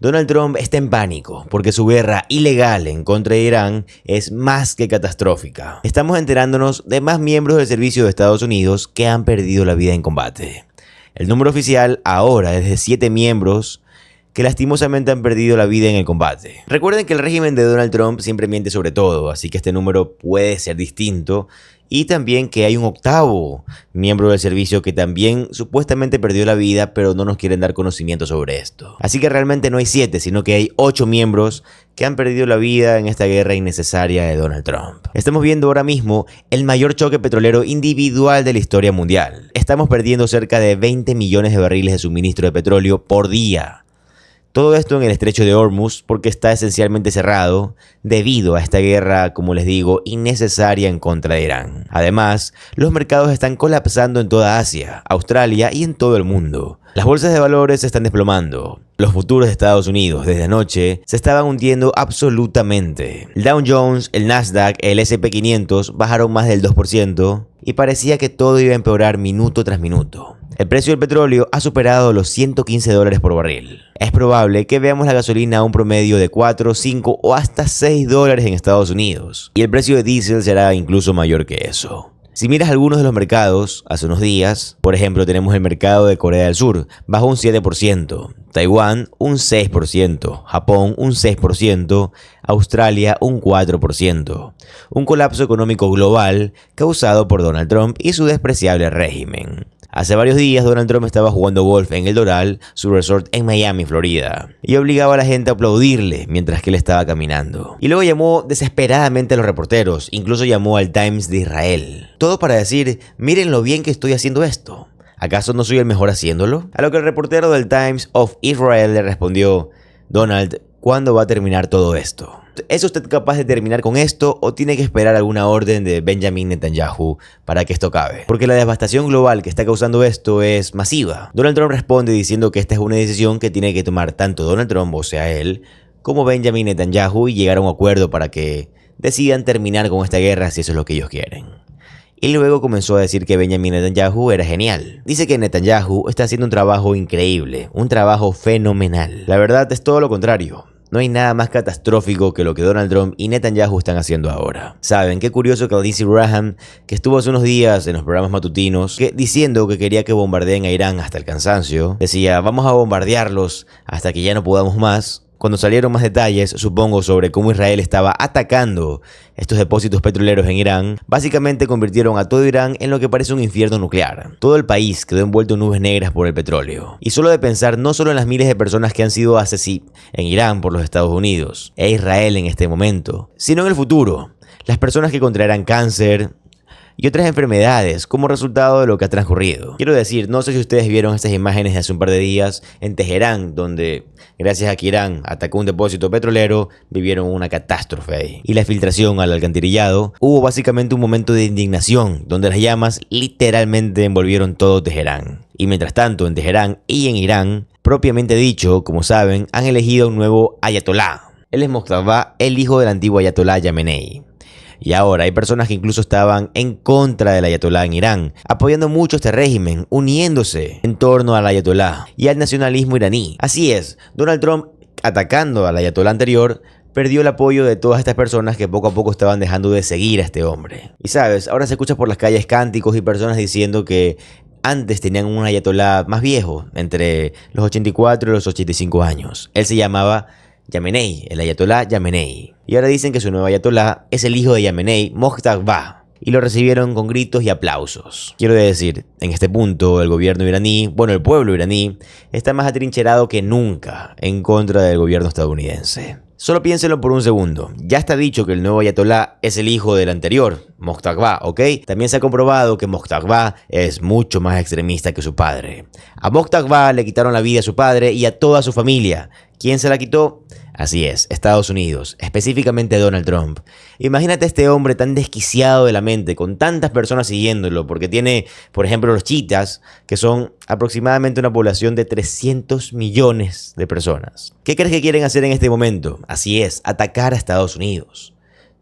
Donald Trump está en pánico porque su guerra ilegal en contra de Irán es más que catastrófica. Estamos enterándonos de más miembros del servicio de Estados Unidos que han perdido la vida en combate. El número oficial ahora es de 7 miembros que lastimosamente han perdido la vida en el combate. Recuerden que el régimen de Donald Trump siempre miente sobre todo, así que este número puede ser distinto. Y también que hay un 8º miembro del servicio que también supuestamente perdió la vida, pero no nos quieren dar conocimiento sobre esto. Así que realmente no hay 7, sino que hay 8 miembros que han perdido la vida en esta guerra innecesaria de Donald Trump. Estamos viendo ahora mismo el mayor choque petrolero individual de la historia mundial. Estamos perdiendo cerca de 20 millones de barriles de suministro de petróleo por día. Todo esto en el estrecho de Hormuz porque está esencialmente cerrado debido a esta guerra, como les digo, innecesaria en contra de Irán. Además, los mercados están colapsando en toda Asia, Australia y en todo el mundo. Las bolsas de valores se están desplomando. Los futuros de Estados Unidos desde anoche se estaban hundiendo absolutamente. El Dow Jones, el Nasdaq, el S&P 500 bajaron más del 2% y parecía que todo iba a empeorar minuto tras minuto. El precio del petróleo ha superado los $115 por barril. Es probable que veamos la gasolina a un promedio de 4, 5 o hasta $6 en Estados Unidos. Y el precio de diésel será incluso mayor que eso. Si miras algunos de los mercados hace unos días, por ejemplo tenemos el mercado de Corea del Sur, bajó un 7%, Taiwán un 6%, Japón un 6%, Australia un 4%. Un colapso económico global causado por Donald Trump y su despreciable régimen. Hace varios días Donald Trump estaba jugando golf en el Doral, su resort en Miami, Florida, y obligaba a la gente a aplaudirle mientras que él estaba caminando. Y luego llamó desesperadamente a los reporteros, incluso llamó al Times de Israel. Todo para decir, miren lo bien que estoy haciendo esto. ¿Acaso no soy el mejor haciéndolo? A lo que el reportero del Times of Israel le respondió, Donald, ¿cuándo va a terminar todo esto? ¿Es usted capaz de terminar con esto o tiene que esperar alguna orden de Benjamin Netanyahu para que esto acabe? Porque la devastación global que está causando esto es masiva. Donald Trump responde diciendo que esta es una decisión que tiene que tomar tanto Donald Trump, o sea él, como Benjamin Netanyahu y llegar a un acuerdo para que decidan terminar con esta guerra si eso es lo que ellos quieren. Y luego comenzó a decir que Benjamin Netanyahu era genial. Dice que Netanyahu está haciendo un trabajo increíble, un trabajo fenomenal. La verdad es todo lo contrario. No hay nada más catastrófico que lo que Donald Trump y Netanyahu están haciendo ahora. ¿Saben? Qué curioso que Lindsey Graham, que estuvo hace unos días en los programas matutinos, diciendo que quería que bombardeen a Irán hasta el cansancio, decía, vamos a bombardearlos hasta que ya no podamos más. Cuando salieron más detalles, supongo, sobre cómo Israel estaba atacando estos depósitos petroleros en Irán, básicamente convirtieron a todo Irán en lo que parece un infierno nuclear. Todo el país quedó envuelto en nubes negras por el petróleo. Y solo de pensar no solo en las miles de personas que han sido asesinadas en Irán por los Estados Unidos e Israel en este momento, sino en el futuro. Las personas que contraerán cáncer y otras enfermedades como resultado de lo que ha transcurrido. Quiero decir, no sé si ustedes vieron estas imágenes de hace un par de días en Teherán, donde gracias a que Irán atacó un depósito petrolero, vivieron una catástrofe ahí. Y la filtración al alcantarillado, hubo básicamente un momento de indignación, donde las llamas literalmente envolvieron todo Teherán. Y mientras tanto, en Teherán y en Irán, propiamente dicho, como saben, han elegido un nuevo ayatolá. Él es Mojtaba, el hijo del antiguo ayatolá Jamenei. Y ahora hay personas que incluso estaban en contra del ayatolá en Irán, apoyando mucho este régimen, uniéndose en torno al ayatolá y al nacionalismo iraní. Así es, Donald Trump, atacando al ayatolá anterior, perdió el apoyo de todas estas personas que poco a poco estaban dejando de seguir a este hombre. Y sabes, ahora se escucha por las calles cánticos y personas diciendo que antes tenían un ayatolá más viejo, entre los 84 y los 85 años. Él se llamaba Jamenei, el ayatolá Jamenei. Y ahora dicen que su nuevo ayatolá es el hijo de Jamenei, Mojtaba, y lo recibieron con gritos y aplausos. Quiero decir, en este punto el gobierno iraní, el pueblo iraní, está más atrincherado que nunca en contra del gobierno estadounidense. Solo piénsenlo por un segundo. Ya está dicho que el nuevo ayatolá es el hijo del anterior, Mojtaba, ¿ok? También se ha comprobado que Mojtaba es mucho más extremista que su padre. A Mojtaba le quitaron la vida a su padre y a toda su familia. ¿Quién se la quitó? Así es, Estados Unidos, específicamente Donald Trump. Imagínate a este hombre tan desquiciado de la mente, con tantas personas siguiéndolo, porque tiene, por ejemplo, los chiitas, que son aproximadamente una población de 300 millones de personas. ¿Qué crees que quieren hacer en este momento? Así es, atacar a Estados Unidos.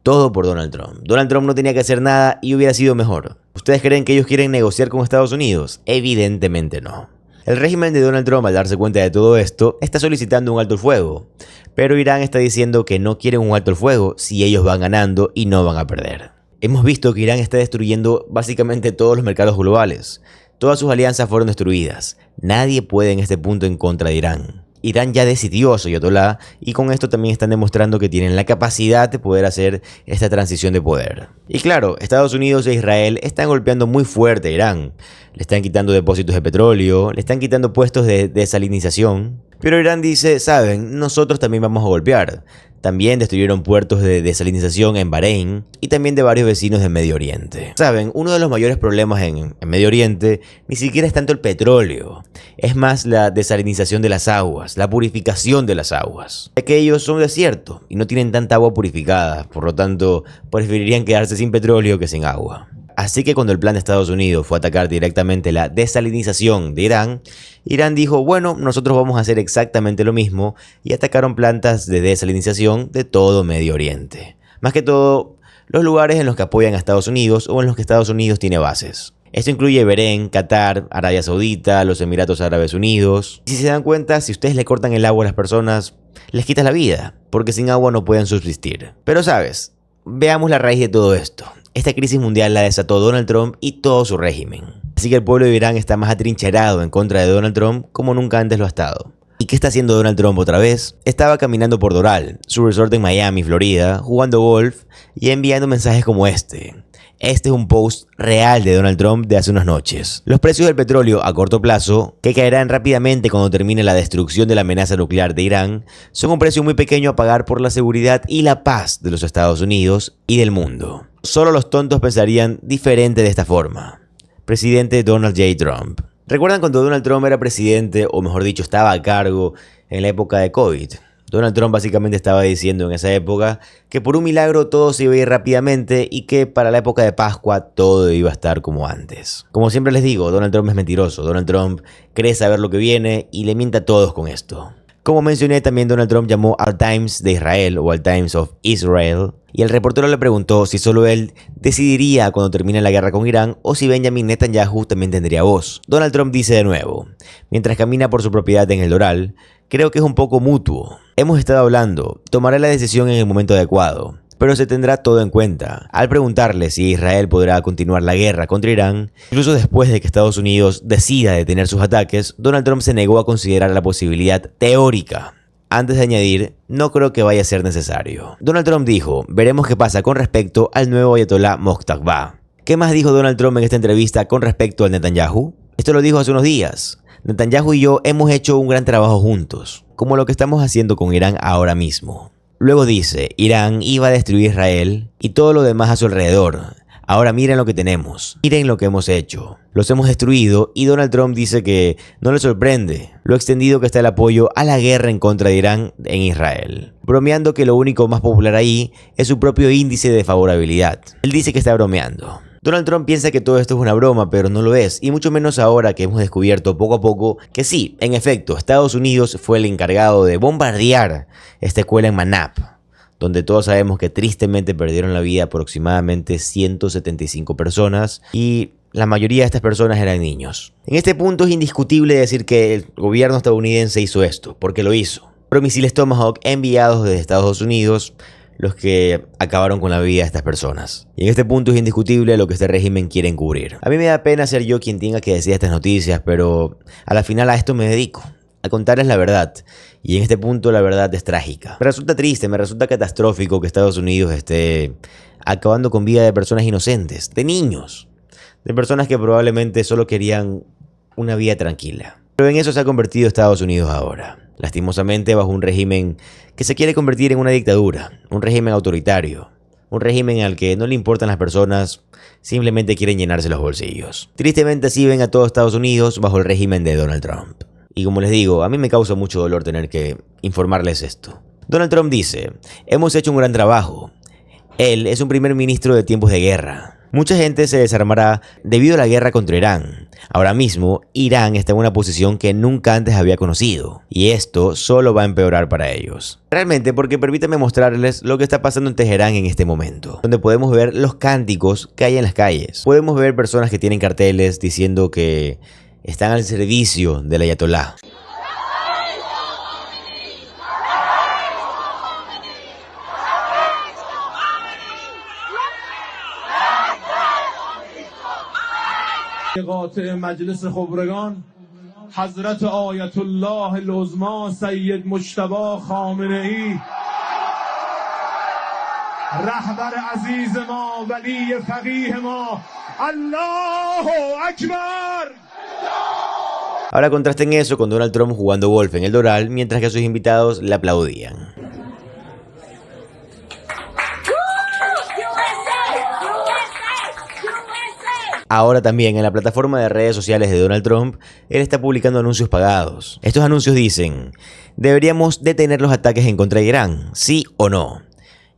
Todo por Donald Trump. Donald Trump no tenía que hacer nada y hubiera sido mejor. ¿Ustedes creen que ellos quieren negociar con Estados Unidos? Evidentemente no. El régimen de Donald Trump, al darse cuenta de todo esto, está solicitando un alto el fuego. Pero Irán está diciendo que no quieren un alto el fuego si ellos van ganando y no van a perder. Hemos visto que Irán está destruyendo básicamente todos los mercados globales. Todas sus alianzas fueron destruidas. Nadie puede en este punto en contra de Irán. Irán ya decidió a su ayatolá y con esto también están demostrando que tienen la capacidad de poder hacer esta transición de poder. Y claro, Estados Unidos e Israel están golpeando muy fuerte a Irán. Le están quitando depósitos de petróleo, le están quitando puestos de desalinización. Pero Irán dice, saben, nosotros también vamos a golpear. También destruyeron puertos de desalinización en Bahrein y también de varios vecinos del Medio Oriente. Saben, uno de los mayores problemas en Medio Oriente ni siquiera es tanto el petróleo. Es más la desalinización de las aguas, la purificación de las aguas. Ya que ellos son desiertos y no tienen tanta agua purificada, por lo tanto preferirían quedarse sin petróleo que sin agua. Así que cuando el plan de Estados Unidos fue atacar directamente la desalinización de Irán, Irán dijo, bueno, nosotros vamos a hacer exactamente lo mismo y atacaron plantas de desalinización de todo Medio Oriente. Más que todo, los lugares en los que apoyan a Estados Unidos o en los que Estados Unidos tiene bases. Esto incluye Bahrein, Qatar, Arabia Saudita, los Emiratos Árabes Unidos. Y si se dan cuenta, si ustedes le cortan el agua a las personas, les quitas la vida, porque sin agua no pueden subsistir. Pero sabes, veamos la raíz de todo esto. Esta crisis mundial la desató Donald Trump y todo su régimen. Así que el pueblo de Irán está más atrincherado en contra de Donald Trump como nunca antes lo ha estado. ¿Y qué está haciendo Donald Trump otra vez? Estaba caminando por Doral, su resort en Miami, Florida, jugando golf y enviando mensajes como este. Este es un post real de Donald Trump de hace unas noches. Los precios del petróleo a corto plazo, que caerán rápidamente cuando termine la destrucción de la amenaza nuclear de Irán, son un precio muy pequeño a pagar por la seguridad y la paz de los Estados Unidos y del mundo. Solo los tontos pensarían diferente de esta forma. Presidente Donald J. Trump. ¿Recuerdan cuando Donald Trump era presidente, o mejor dicho, estaba a cargo en la época de COVID? Donald Trump básicamente estaba diciendo en esa época que por un milagro todo se iba a ir rápidamente y que para la época de Pascua todo iba a estar como antes. Como siempre les digo, Donald Trump es mentiroso. Donald Trump cree saber lo que viene y le miente a todos con esto. Como mencioné, también Donald Trump llamó al Times de Israel o al Times of Israel y el reportero le preguntó si solo él decidiría cuando termine la guerra con Irán o si Benjamin Netanyahu también tendría voz. Donald Trump dice de nuevo, mientras camina por su propiedad en el Doral, creo que es un poco mutuo. Hemos estado hablando, tomaré la decisión en el momento adecuado, pero se tendrá todo en cuenta. Al preguntarle si Israel podrá continuar la guerra contra Irán, incluso después de que Estados Unidos decida detener sus ataques, Donald Trump se negó a considerar la posibilidad teórica. Antes de añadir, no creo que vaya a ser necesario. Donald Trump dijo, veremos qué pasa con respecto al nuevo ayatolá Mojtaba. ¿Qué más dijo Donald Trump en esta entrevista con respecto al Netanyahu? Esto lo dijo hace unos días. Netanyahu y yo hemos hecho un gran trabajo juntos, como lo que estamos haciendo con Irán ahora mismo. Luego dice, Irán iba a destruir Israel y todo lo demás a su alrededor. Ahora miren lo que tenemos, miren lo que hemos hecho. Los hemos destruido y Donald Trump dice que no le sorprende lo extendido que está el apoyo a la guerra en contra de Irán en Israel. Bromeando que lo único más popular ahí es su propio índice de favorabilidad. Él dice que está bromeando. Donald Trump piensa que todo esto es una broma, pero no lo es, y mucho menos ahora que hemos descubierto poco a poco que sí, en efecto, Estados Unidos fue el encargado de bombardear esta escuela en Manab, donde todos sabemos que tristemente perdieron la vida aproximadamente 175 personas y la mayoría de estas personas eran niños. En este punto es indiscutible decir que el gobierno estadounidense hizo esto, porque lo hizo. Fueron misiles Tomahawk enviados desde Estados Unidos los que acabaron con la vida de estas personas. Y en este punto es indiscutible lo que este régimen quiere encubrir. A mí me da pena ser yo quien tenga que decir estas noticias, pero a la final a esto me dedico, a contarles la verdad. Y en este punto la verdad es trágica. Me resulta triste, me resulta catastrófico que Estados Unidos esté acabando con vida de personas inocentes, de niños, de personas que probablemente solo querían una vida tranquila. Pero en eso se ha convertido Estados Unidos ahora. Lastimosamente bajo un régimen que se quiere convertir en una dictadura, un régimen autoritario, un régimen al que no le importan las personas, simplemente quieren llenarse los bolsillos. Tristemente así ven a todo Estados Unidos bajo el régimen de Donald Trump. Y como les digo, a mí me causa mucho dolor tener que informarles esto. Donald Trump dice, hemos hecho un gran trabajo. Él es un primer ministro de tiempos de guerra. Mucha gente se desarmará debido a la guerra contra Irán. Ahora mismo, Irán está en una posición que nunca antes había conocido. Y esto solo va a empeorar para ellos. Realmente porque permítanme mostrarles lo que está pasando en Teherán en este momento. Donde podemos ver los cánticos que hay en las calles. Podemos ver personas que tienen carteles diciendo que están al servicio del ayatolá. قاطع مجلس خبرگان حضرت آیت الله العظما سید مجتبی خامنه ای رهبر عزیز ما ولی فقیه ما الله اکبر. Ahora contrasten eso con Donald Trump jugando golf en el Doral mientras que sus invitados le aplaudían. Ahora también en la plataforma de redes sociales de Donald Trump, él está publicando anuncios pagados. Estos anuncios dicen: deberíamos detener los ataques en contra de Irán, ¿sí o no?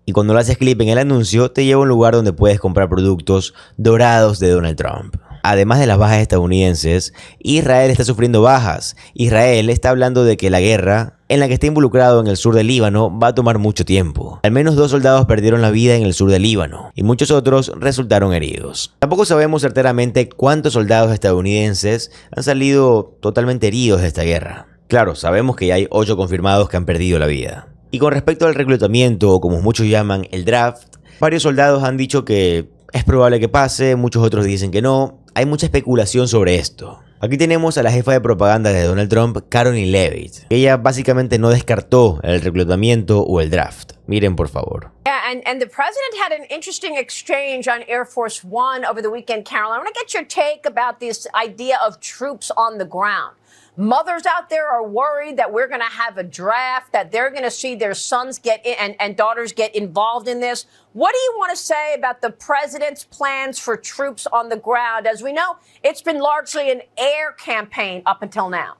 Y cuando le haces clic en el anuncio, te lleva a un lugar donde puedes comprar productos dorados de Donald Trump. Además de las bajas estadounidenses, Israel está sufriendo bajas. Israel está hablando de que la guerra en la que está involucrado en el sur del Líbano va a tomar mucho tiempo. Al menos 2 soldados perdieron la vida en el sur del Líbano y muchos otros resultaron heridos. Tampoco sabemos certeramente cuántos soldados estadounidenses han salido totalmente heridos de esta guerra. Claro, sabemos que ya hay 8 confirmados que han perdido la vida. Y con respecto al reclutamiento, o como muchos llaman el draft, varios soldados han dicho que es probable que pase, muchos otros dicen que no. Hay mucha especulación sobre esto. Aquí tenemos a la jefa de propaganda de Donald Trump, Karoline Leavitt. Ella básicamente no descartó el reclutamiento o el draft. Miren, por favor. Yeah, and the president had an interesting exchange on Air Force One over the weekend, Caroline. I want to get your take about this idea of troops on the ground. Mothers out there are worried that we're going to have a draft, that they're going to see their sons get in and daughters get involved in this. What do you want to say about the president's plans for troops on the ground? As we know, it's been largely an air campaign up until now.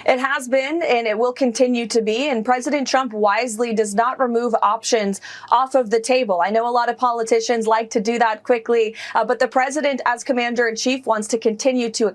It has been, and it will continue to be, and President Trump wisely does not remove options off of the table. I know a lot of politicians like to do that quickly, but the president, as commander-in-chief, wants to continue to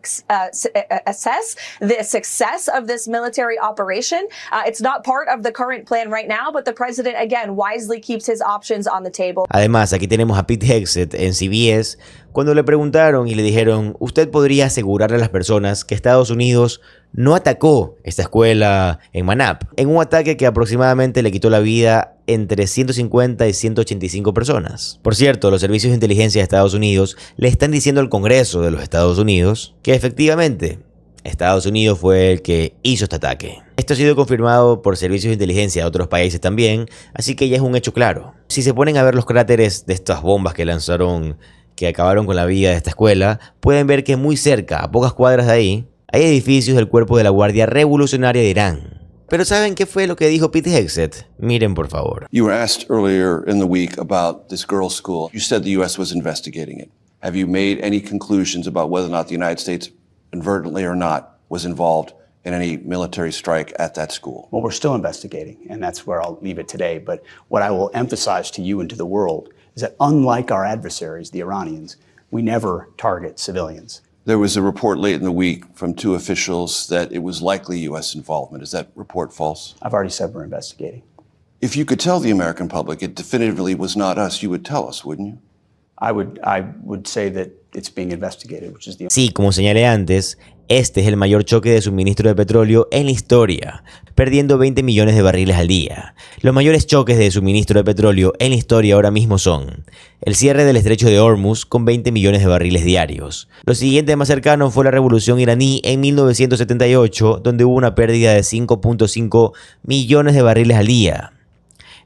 assess the success of this military operation. It's not part of the current plan right now, but the president, again, wisely keeps his options on the table. Además, aquí tenemos a Pete Hegseth en CBS, cuando le preguntaron y le dijeron: ¿usted podría asegurarle a las personas que Estados Unidos no atacó esta escuela en Manab, en un ataque que aproximadamente le quitó la vida entre 150 y 185 personas? Por cierto, los servicios de inteligencia de Estados Unidos le están diciendo al Congreso de los Estados Unidos que efectivamente Estados Unidos fue el que hizo este ataque. Esto ha sido confirmado por servicios de inteligencia de otros países también, así que ya es un hecho claro. Si se ponen a ver los cráteres de estas bombas que lanzaron, que acabaron con la vida de esta escuela, pueden ver que muy cerca, a pocas cuadras de ahí, hay edificios del cuerpo de la Guardia Revolucionaria de Irán. Pero ¿saben qué fue lo que dijo Pete Hegseth? Miren, por favor. You were asked earlier in the week about this girls' school. You said the U.S. was investigating it. Have you made any conclusions about whether or not the United States, inadvertently or not, was involved in any military strike at that school? Well, we're still investigating, and that's where I'll leave it today. But what I will emphasize to you and to the world is that unlike our adversaries, the Iranians, we never target civilians. There was a report late in the week from 2 officials that it was likely U.S. involvement. Is that report false? I've already said we're investigating. If you could tell the American public it definitively was not us, you would tell us, wouldn't you? I would say that it's being investigated, which is the... Sí, como señalé antes, este es el mayor choque de suministro de petróleo en la historia, perdiendo 20 millones de barriles al día. Los mayores choques de suministro de petróleo en la historia ahora mismo son el cierre del estrecho de Hormuz con 20 millones de barriles diarios. Lo siguiente más cercano fue la revolución iraní en 1978, donde hubo una pérdida de 5.5 millones de barriles al día.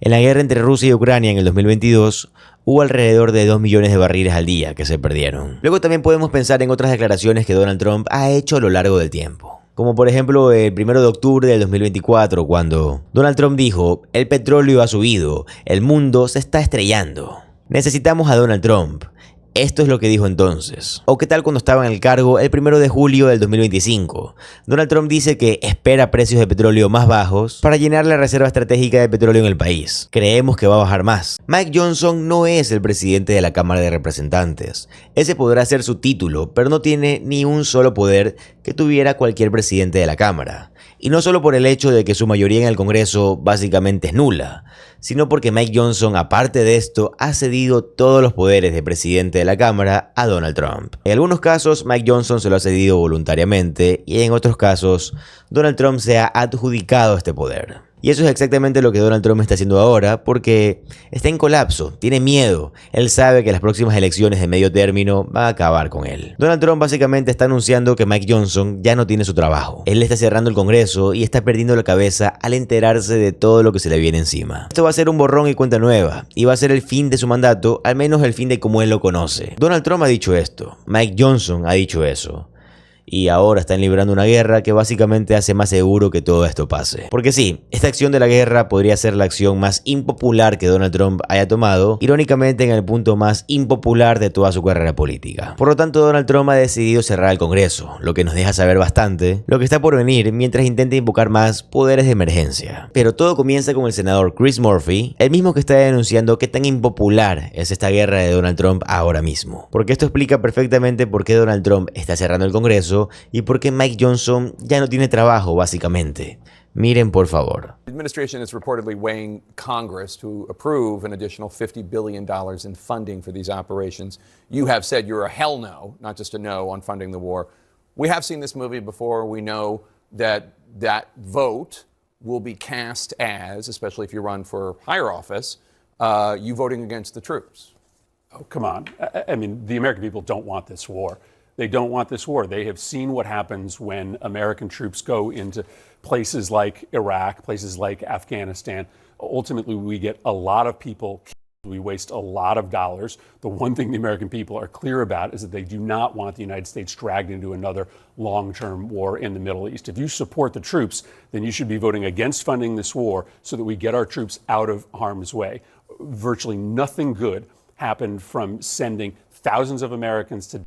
En la guerra entre Rusia y Ucrania en el 2022, hubo alrededor de 2 millones de barriles al día que se perdieron. Luego también podemos pensar en otras declaraciones que Donald Trump ha hecho a lo largo del tiempo. Como por ejemplo el 1 de octubre del 2024, cuando Donald Trump dijo: el petróleo ha subido, el mundo se está estrellando. Necesitamos a Donald Trump. Esto es lo que dijo entonces. ¿O qué tal cuando estaba en el cargo el 1 de julio del 2025? Donald Trump dice que espera precios de petróleo más bajos para llenar la reserva estratégica de petróleo en el país. Creemos que va a bajar más. Mike Johnson no es el presidente de la Cámara de Representantes. Ese podrá ser su título, pero no tiene ni un solo poder que tuviera cualquier presidente de la Cámara. Y no solo por el hecho de que su mayoría en el Congreso básicamente es nula, sino porque Mike Johnson, aparte de esto, ha cedido todos los poderes de presidente de la Cámara a Donald Trump. En algunos casos, Mike Johnson se lo ha cedido voluntariamente y en otros casos, Donald Trump se ha adjudicado este poder. Y eso es exactamente lo que Donald Trump está haciendo ahora, porque está en colapso, tiene miedo. Él sabe que las próximas elecciones de medio término van a acabar con él. Donald Trump básicamente está anunciando que Mike Johnson ya no tiene su trabajo. Él está cerrando el Congreso y está perdiendo la cabeza al enterarse de todo lo que se le viene encima. Esto va a ser un borrón y cuenta nueva, y va a ser el fin de su mandato, al menos el fin de como él lo conoce. Donald Trump ha dicho esto, Mike Johnson ha dicho eso. Y ahora están librando una guerra que básicamente hace más seguro que todo esto pase. Porque sí, esta acción de la guerra podría ser la acción más impopular que Donald Trump haya tomado, irónicamente en el punto más impopular de toda su carrera política. Por lo tanto, Donald Trump ha decidido cerrar el Congreso, lo que nos deja saber bastante lo que está por venir mientras intenta invocar más poderes de emergencia. Pero todo comienza con el senador Chris Murphy, el mismo que está denunciando qué tan impopular es esta guerra de Donald Trump ahora mismo. Porque esto explica perfectamente por qué Donald Trump está cerrando el Congreso y por qué Mike Johnson ya no tiene trabajo, básicamente. Miren, por favor. The administration is reportedly weighing Congress to approve an additional $50 billion in funding for these operations. You have said you're a hell no, not just a no, on funding the war. We have seen this movie before. We know that that vote will be cast as, especially if you run for higher office, you voting against the troops. Oh, come on. I mean, the American people don't want this war. They don't want this war. They have seen what happens when American troops go into places like Iraq, places like Afghanistan. Ultimately, we get a lot of people killed. We waste a lot of dollars. The one thing the American people are clear about is that they do not want the United States dragged into another long-term war in the Middle East. If you support the troops, then you should be voting against funding this war so that we get our troops out of harm's way. Virtually nothing good happened from sending thousands of Americans to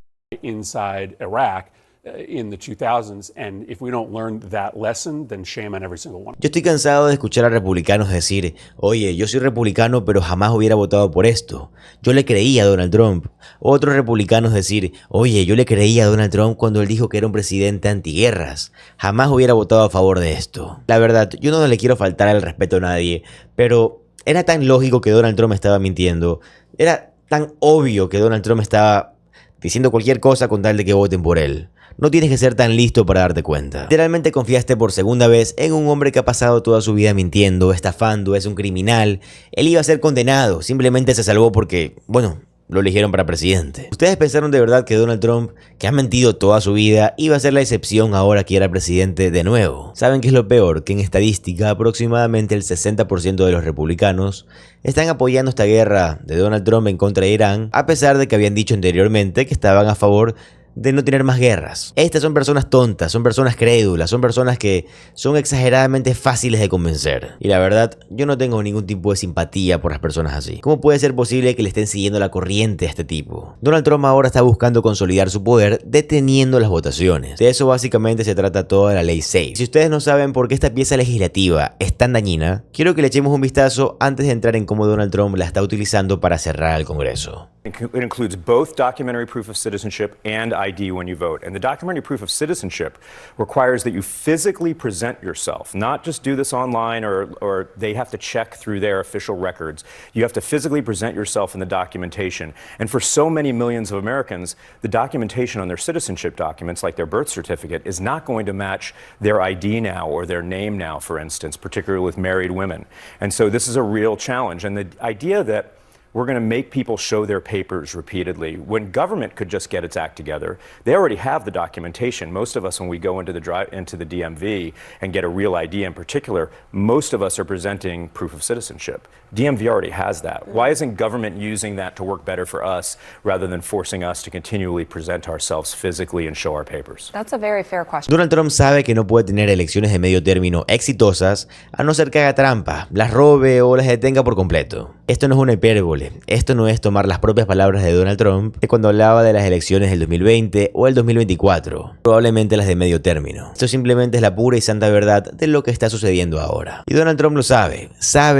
inside Iraq in the 2000s, and if we don't learn that lesson, then shame on every single one. Yo estoy cansado de escuchar a republicanos decir, oye, yo soy republicano pero jamás hubiera votado por esto. Yo le creía a Donald Trump. Otros republicanos decir, oye, yo le creía a Donald Trump cuando él dijo que era un presidente antiguerras. Jamás hubiera votado a favor de esto. La verdad, yo no le quiero faltar el respeto a nadie, pero era tan lógico que Donald Trump estaba mintiendo. Era tan obvio que Donald Trump estaba diciendo cualquier cosa con tal de que voten por él. No tienes que ser tan listo para darte cuenta. Literalmente confiaste por segunda vez en un hombre que ha pasado toda su vida mintiendo, estafando, es un criminal. Él iba a ser condenado, simplemente se salvó porque, bueno, lo eligieron para presidente. ¿Ustedes pensaron de verdad que Donald Trump, que ha mentido toda su vida, iba a ser la excepción ahora que era presidente de nuevo? ¿Saben qué es lo peor? Que en estadística aproximadamente el 60% de los republicanos están apoyando esta guerra de Donald Trump en contra de Irán, a pesar de que habían dicho anteriormente que estaban a favor de no tener más guerras. Estas son personas tontas, son personas crédulas, son personas que son exageradamente fáciles de convencer. Y la verdad, yo no tengo ningún tipo de simpatía por las personas así. ¿Cómo puede ser posible que le estén siguiendo la corriente a este tipo? Donald Trump ahora está buscando consolidar su poder deteniendo las votaciones. De eso básicamente se trata toda la ley SAFE. Si ustedes no saben por qué esta pieza legislativa es tan dañina, quiero que le echemos un vistazo antes de entrar en cómo Donald Trump la está utilizando para cerrar el Congreso. It includes both documentary proof of citizenship and ID when you vote. And the documentary proof of citizenship requires that you physically present yourself, not just do this online or they have to check through their official records. You have to physically present yourself in the documentation. And for so many millions of Americans, the documentation on their citizenship documents, like their birth certificate, is not going to match their ID now or their name now, for instance, particularly with married women. And so this is a real challenge. And the idea that we're going to make people show their papers repeatedly when government could just get its act together. They already have the documentation. Most of us, when we go into the DMV and get a real ID in particular, most of us are presenting proof of citizenship. DMV already has that. Why isn't government using that to work better for us rather than forcing us to continually present ourselves physically and show our papers? That's a very fair question. Donald Trump sabe que no puede tener elecciones de medio término exitosas a no ser que haga trampa, las robe o las detenga por completo. Esto no es una hipérbole, esto no es tomar las propias palabras de Donald Trump de cuando hablaba de las elecciones del 2020 o el 2024, probablemente las de medio término. Esto simplemente es la pura y santa verdad de lo que está sucediendo ahora. Y Donald Trump lo sabe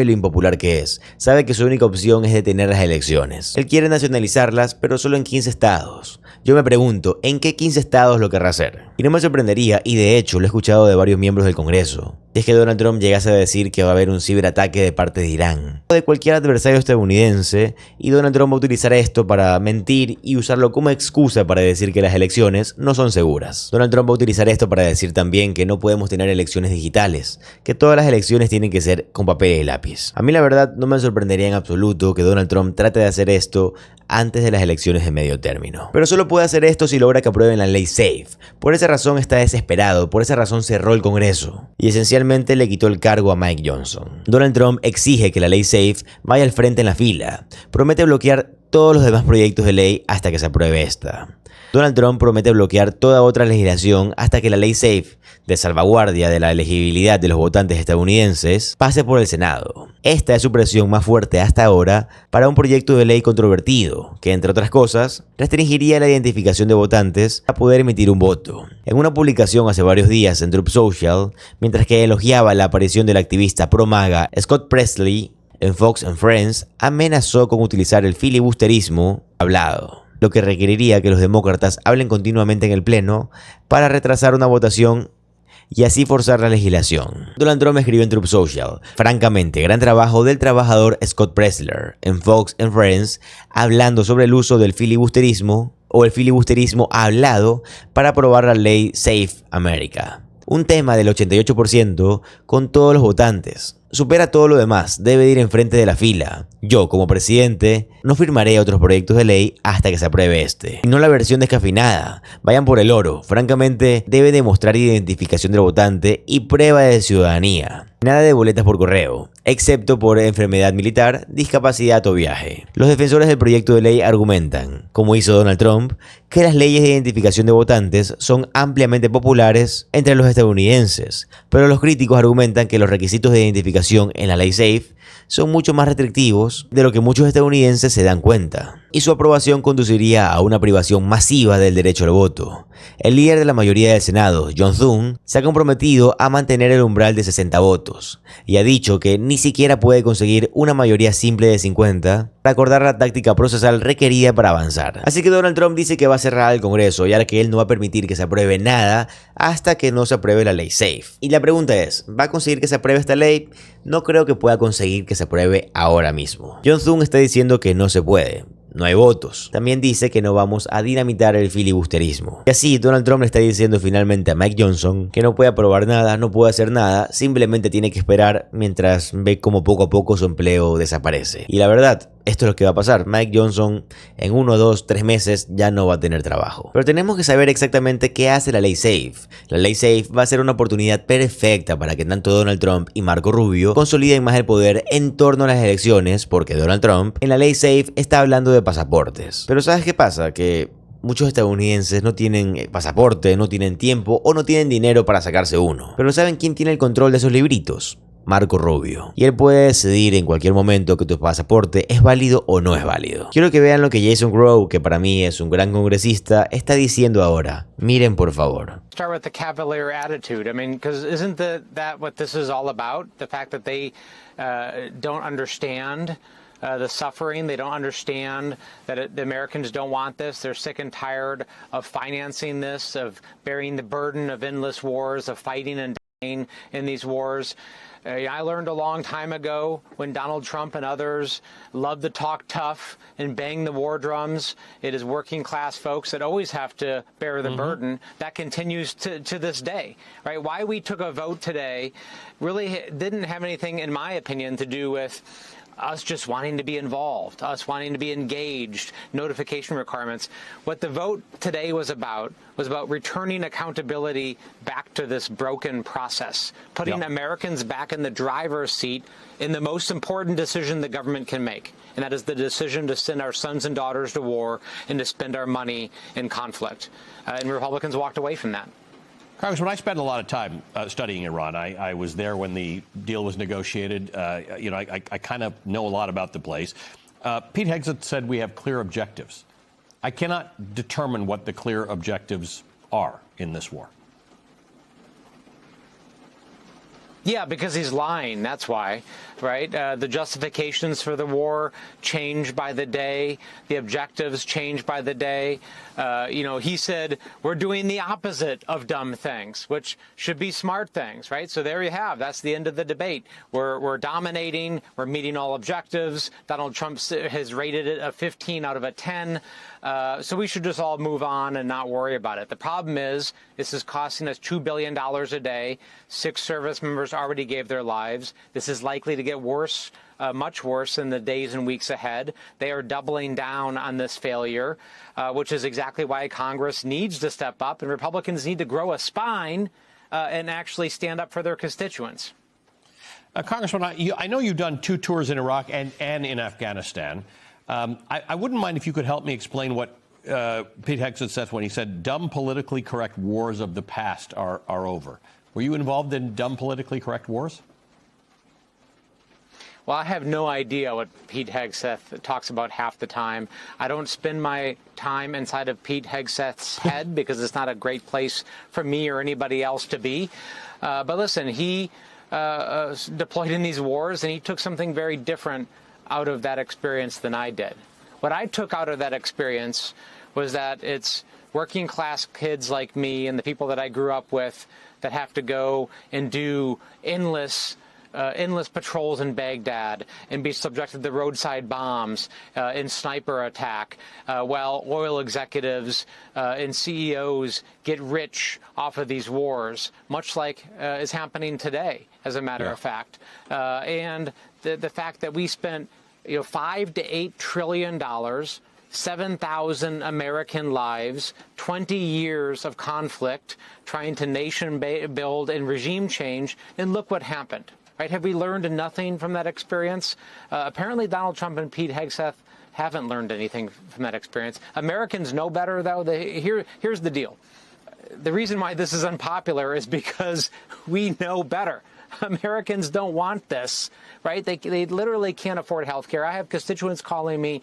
lo impopular que es, sabe que su única opción es detener las elecciones. Él quiere nacionalizarlas, pero solo en 15 estados. Yo me pregunto, ¿en qué 15 estados lo querrá hacer? Y no me sorprendería, y de hecho lo he escuchado de varios miembros del Congreso, es que Donald Trump llegase a decir que va a haber un ciberataque de parte de Irán o de cualquier adversario estadounidense, y Donald Trump va a utilizar esto para mentir y usarlo como excusa para decir que las elecciones no son seguras. Donald Trump va a utilizar esto para decir también que no podemos tener elecciones digitales, que todas las elecciones tienen que ser con papel y lápiz. A mí la verdad no me sorprendería en absoluto que Donald Trump trate de hacer esto antes de las elecciones de medio término. Pero solo puede hacer esto si logra que aprueben la ley SAFE. Por esa razón está desesperado, por esa razón cerró el Congreso y esencialmente le quitó el cargo a Mike Johnson. Donald Trump exige que la ley SAFE vaya al frente en la fila. Promete bloquear todos los demás proyectos de ley hasta que se apruebe esta. Donald Trump promete bloquear toda otra legislación hasta que la ley SAFE, de salvaguardia de la elegibilidad de los votantes estadounidenses, pase por el Senado. Esta es su presión más fuerte hasta ahora para un proyecto de ley controvertido, que entre otras cosas, restringiría la identificación de votantes a poder emitir un voto. En una publicación hace varios días en Truth Social, mientras que elogiaba la aparición del activista pro-MAGA Scott Presley en Fox and Friends, amenazó con utilizar el filibusterismo hablado, lo que requeriría que los demócratas hablen continuamente en el pleno para retrasar una votación y así forzar la legislación. Donald Trump escribió en Truth Social: francamente, gran trabajo del trabajador Scott Presley en Fox and Friends, hablando sobre el uso del filibusterismo o el filibusterismo hablado para aprobar la ley SAFE America. Un tema del 88% con todos los votantes. Supera todo lo demás, debe ir enfrente de la fila. Yo, como presidente, no firmaré otros proyectos de ley hasta que se apruebe este. Y no la versión descafeinada. Vayan por el oro. Francamente, debe demostrar identificación del votante y prueba de ciudadanía. Nada de boletas por correo, excepto por enfermedad militar, discapacidad o viaje. Los defensores del proyecto de ley argumentan, como hizo Donald Trump, que las leyes de identificación de votantes son ampliamente populares entre los estadounidenses, pero los críticos argumentan que los requisitos de identificación en la ley SAFE son mucho más restrictivos de lo que muchos estadounidenses se dan cuenta, y su aprobación conduciría a una privación masiva del derecho al voto. El líder de la mayoría del Senado, John Thune, se ha comprometido a mantener el umbral de 60 votos, y ha dicho que ni siquiera puede conseguir una mayoría simple de 50 para acordar la táctica procesal requerida para avanzar. Así que Donald Trump dice que va a cerrar el Congreso y ahora que él no va a permitir que se apruebe nada hasta que no se apruebe la ley SAFE. Y la pregunta es, ¿va a conseguir que se apruebe esta ley? No creo que pueda conseguir que se apruebe ahora mismo. John Thune está diciendo que no se puede. No hay votos. También dice que no vamos a dinamitar el filibusterismo. Y así Donald Trump le está diciendo finalmente a Mike Johnson que no puede aprobar nada, no puede hacer nada, simplemente tiene que esperar mientras ve cómo poco a poco su empleo desaparece. Y la verdad, esto es lo que va a pasar. Mike Johnson en 1, 2, 3 meses ya no va a tener trabajo. Pero tenemos que saber exactamente qué hace la ley SAFE. La ley SAFE va a ser una oportunidad perfecta para que tanto Donald Trump y Marco Rubio consoliden más el poder en torno a las elecciones, porque Donald Trump en la ley SAFE está hablando de pasaportes. Pero ¿sabes qué pasa? Que muchos estadounidenses no tienen pasaporte, no tienen tiempo o no tienen dinero para sacarse uno. Pero ¿saben quién tiene el control de esos libritos? Marco Rubio. Y él puede decidir en cualquier momento que tu pasaporte es válido o no es válido. Quiero que vean lo que Jason Crow, que para mí es un gran congresista, está diciendo ahora. Miren por favor. Start with the cavalier attitude. I mean, because isn't that what this is all about? The fact that they don't understand the suffering. They don't understand that the Americans don't want this. They're sick and tired of financing this, of bearing the burden of endless wars, of fighting and dying in these wars. I learned a long time ago when Donald Trump and others love to talk tough and bang the war drums. It is working class folks that always have to bear the burden. That continues to this day, right? Why we took a vote today really didn't have anything, in my opinion, to do with us just wanting to be involved, us wanting to be engaged, notification requirements. What the vote today was about returning accountability back to this broken process, putting Americans back in the driver's seat in the most important decision the government can make, and that is the decision to send our sons and daughters to war and to spend our money in conflict. And Republicans walked away from that. Congressman, I spent a lot of time studying Iran. I was there when the deal was negotiated. I kind of know a lot about the place. Pete Hegseth said we have clear objectives. I cannot determine what the clear objectives are in this war. Yeah, because he's lying. That's why, right? The justifications for the war change by the day. The objectives change by the day. He said we're doing the opposite of dumb things, which should be smart things, right? So there you have. That's the end of the debate. We're dominating. We're meeting all objectives. Donald Trump has rated it a 15 out of a 10. So we should just all move on and not worry about it. The problem is this is costing us $2 billion a day. 6 service members already gave their lives. This is likely to get worse, much worse in the days and weeks ahead. They are doubling down on this failure, which is exactly why Congress needs to step up and Republicans need to grow a spine and actually stand up for their constituents. Congressman, I know you've done 2 tours in Iraq and in Afghanistan. I wouldn't mind if you could help me explain what Pete Hegseth says when he said dumb politically correct wars of the past are over. Were you involved in dumb politically correct wars? Well, I have no idea what Pete Hegseth talks about half the time. I don't spend my time inside of Pete Hegseth's head because it's not a great place for me or anybody else to be. But listen, he deployed in these wars and he took something very different out of that experience than I did. What I took out of that experience was that it's working class kids like me and the people that I grew up with that have to go and do endless patrols in Baghdad and be subjected to roadside bombs and sniper attack, while oil executives and CEOs get rich off of these wars, much like is happening today, as a matter of fact. And the fact that we spent $5 to $8 trillion, 7,000 American lives, 20 years of conflict, trying to nation build and regime change, and look what happened. Right? Have we learned nothing from that experience? Apparently Donald Trump and Pete Hegseth haven't learned anything from that experience. Americans know better, though. Here's the deal. The reason why this is unpopular is because we know better. Americans don't want this, right? They literally can't afford health care. I have constituents calling me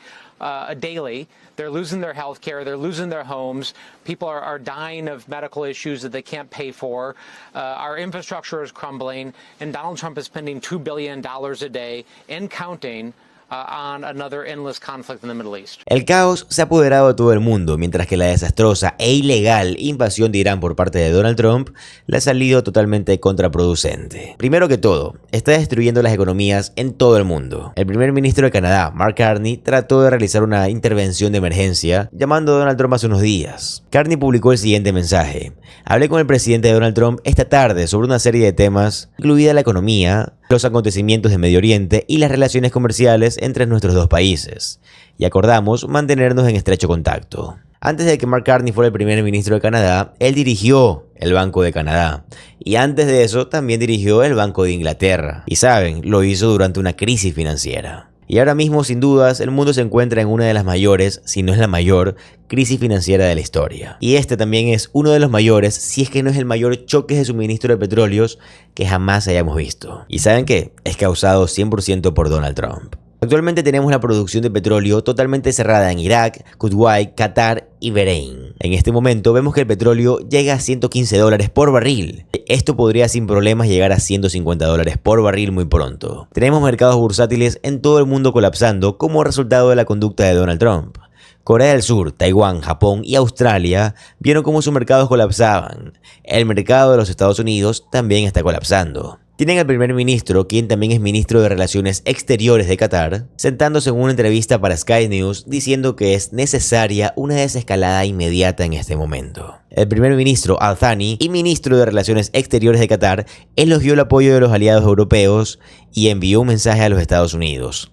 daily. They're losing their health care. They're losing their homes. People are dying of medical issues that they can't pay for. Our infrastructure is crumbling, and Donald Trump is spending $2 billion a day and counting on another endless conflict in the Middle East. El caos se ha apoderado de todo el mundo, mientras que la desastrosa e ilegal invasión de Irán por parte de Donald Trump le ha salido totalmente contraproducente. Primero que todo, está destruyendo las economías en todo el mundo. El primer ministro de Canadá, Mark Carney, trató de realizar una intervención de emergencia llamando a Donald Trump hace unos días. Carney publicó el siguiente mensaje: hablé con el presidente Donald Trump esta tarde sobre una serie de temas, incluida la economía, los acontecimientos de Medio Oriente y las relaciones comerciales entre nuestros dos países, y acordamos mantenernos en estrecho contacto. Antes de que Mark Carney fuera el primer ministro de Canadá, él dirigió el Banco de Canadá, y antes de eso también dirigió el Banco de Inglaterra, y saben, lo hizo durante una crisis financiera. Y ahora mismo, sin dudas, el mundo se encuentra en una de las mayores, si no es la mayor, crisis financiera de la historia. Y este también es uno de los mayores, si es que no es el mayor choque de suministro de petróleos que jamás hayamos visto. ¿Y saben qué? Es causado 100% por Donald Trump. Actualmente tenemos la producción de petróleo totalmente cerrada en Irak, Kuwait, Qatar y Bahrein. En este momento vemos que el petróleo llega a $115 por barril. Esto podría sin problemas llegar a $150 por barril muy pronto. Tenemos mercados bursátiles en todo el mundo colapsando como resultado de la conducta de Donald Trump. Corea del Sur, Taiwán, Japón y Australia vieron cómo sus mercados colapsaban. El mercado de los Estados Unidos también está colapsando. Tienen al primer ministro, quien también es ministro de Relaciones Exteriores de Qatar, sentándose en una entrevista para Sky News diciendo que es necesaria una desescalada inmediata en este momento. El primer ministro Al Thani y ministro de Relaciones Exteriores de Qatar elogió el apoyo de los aliados europeos y envió un mensaje a los Estados Unidos.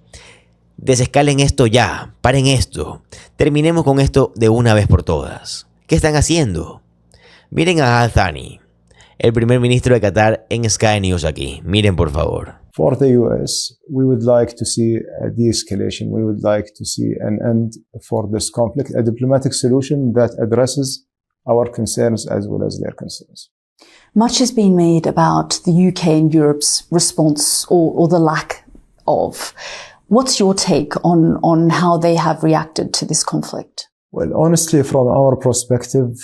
Desescalen esto ya, paren esto, terminemos con esto de una vez por todas. ¿Qué están haciendo? Miren a Al Thani, el primer ministro de Qatar, en Sky News aquí. Miren por favor. For the US, we would like to see a de-escalation. We would like to see an end for this conflict, a diplomatic solution that addresses our concerns as well as their concerns. much has been made about the UK and Europe's response or the lack of. What's your take on how they have reacted to this conflict? Well, honestly, from our perspective,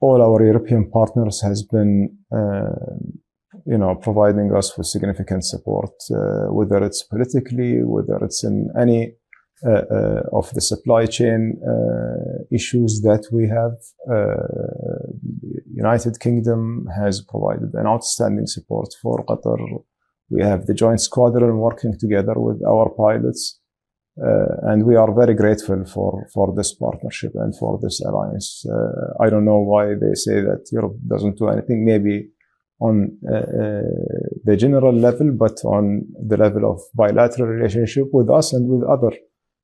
all our European partners has been, providing us with significant support, whether it's politically, whether it's in any of the supply chain issues that we have. United Kingdom has provided an outstanding support for Qatar. We have the joint squadron working together with our pilots. And we are very grateful for this partnership and for this alliance. I don't know why they say that Europe doesn't do anything, maybe on the general level, but on the level of bilateral relationship with us and with other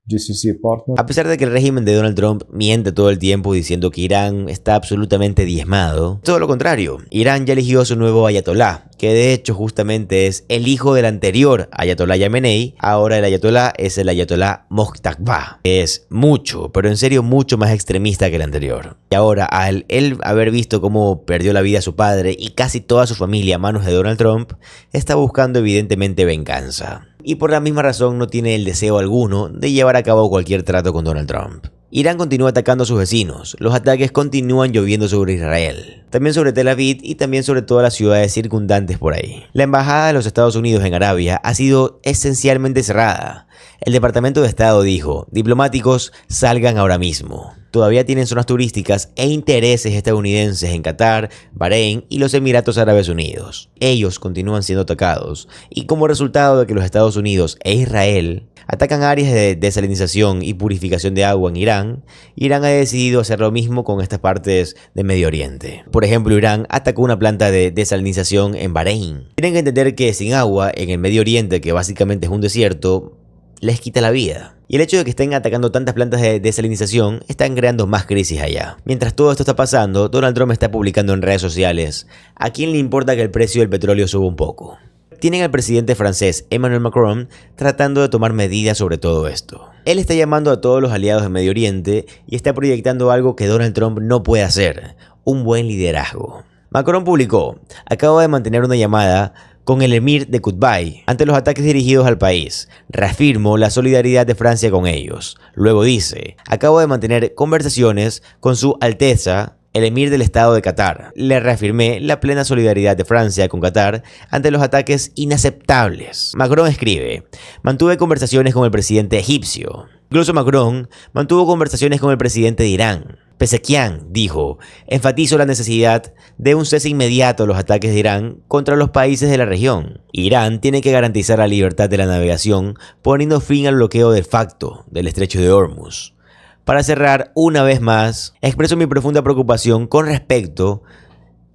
GCC partners. A pesar de que el régimen de Donald Trump miente todo el tiempo diciendo que Irán está absolutamente diezmado, todo lo contrario, Irán ya eligió a su nuevo ayatolá, que de hecho justamente es el hijo del anterior ayatolá Yamenei. Ahora el ayatolá es el ayatolá Mojtaba, que es mucho, pero en serio mucho más extremista que el anterior. Y ahora, al él haber visto cómo perdió la vida su padre y casi toda su familia a manos de Donald Trump, está buscando evidentemente venganza. Y por la misma razón no tiene el deseo alguno de llevar a cabo cualquier trato con Donald Trump. Irán continúa atacando a sus vecinos, los ataques continúan lloviendo sobre Israel, también sobre Tel Aviv y también sobre todas las ciudades circundantes por ahí. La embajada de los Estados Unidos en Arabia ha sido esencialmente cerrada. El Departamento de Estado dijo, diplomáticos salgan ahora mismo. Todavía tienen zonas turísticas e intereses estadounidenses en Qatar, Bahrein y los Emiratos Árabes Unidos. Ellos continúan siendo atacados y como resultado de que los Estados Unidos e Israel atacan áreas de desalinización y purificación de agua en Irán, Irán ha decidido hacer lo mismo con estas partes de Medio Oriente. Por ejemplo, Irán atacó una planta de desalinización en Bahrein. Tienen que entender que sin agua en el Medio Oriente, que básicamente es un desierto, les quita la vida. Y el hecho de que estén atacando tantas plantas de desalinización están creando más crisis allá. Mientras todo esto está pasando, Donald Trump está publicando en redes sociales: ¿a quién le importa que el precio del petróleo suba un poco? Tienen al presidente francés Emmanuel Macron tratando de tomar medidas sobre todo esto. Él está llamando a todos los aliados de Medio Oriente y está proyectando algo que Donald Trump no puede hacer: un buen liderazgo. Macron publicó: acabo de mantener una llamada con el emir de Qutbay ante los ataques dirigidos al país. Reafirmo la solidaridad de Francia con ellos. Luego dice: acabo de mantener conversaciones con su Alteza, el emir del Estado de Qatar. Le reafirmé la plena solidaridad de Francia con Qatar ante los ataques inaceptables. Macron escribe: mantuve conversaciones con el presidente egipcio. Incluso Macron mantuvo conversaciones con el presidente de Irán. Pezeshkian dijo: enfatizo la necesidad de un cese inmediato de los ataques de Irán contra los países de la región. Irán tiene que garantizar la libertad de la navegación poniendo fin al bloqueo de facto del estrecho de Hormuz. Para cerrar, una vez más, expreso mi profunda preocupación con respecto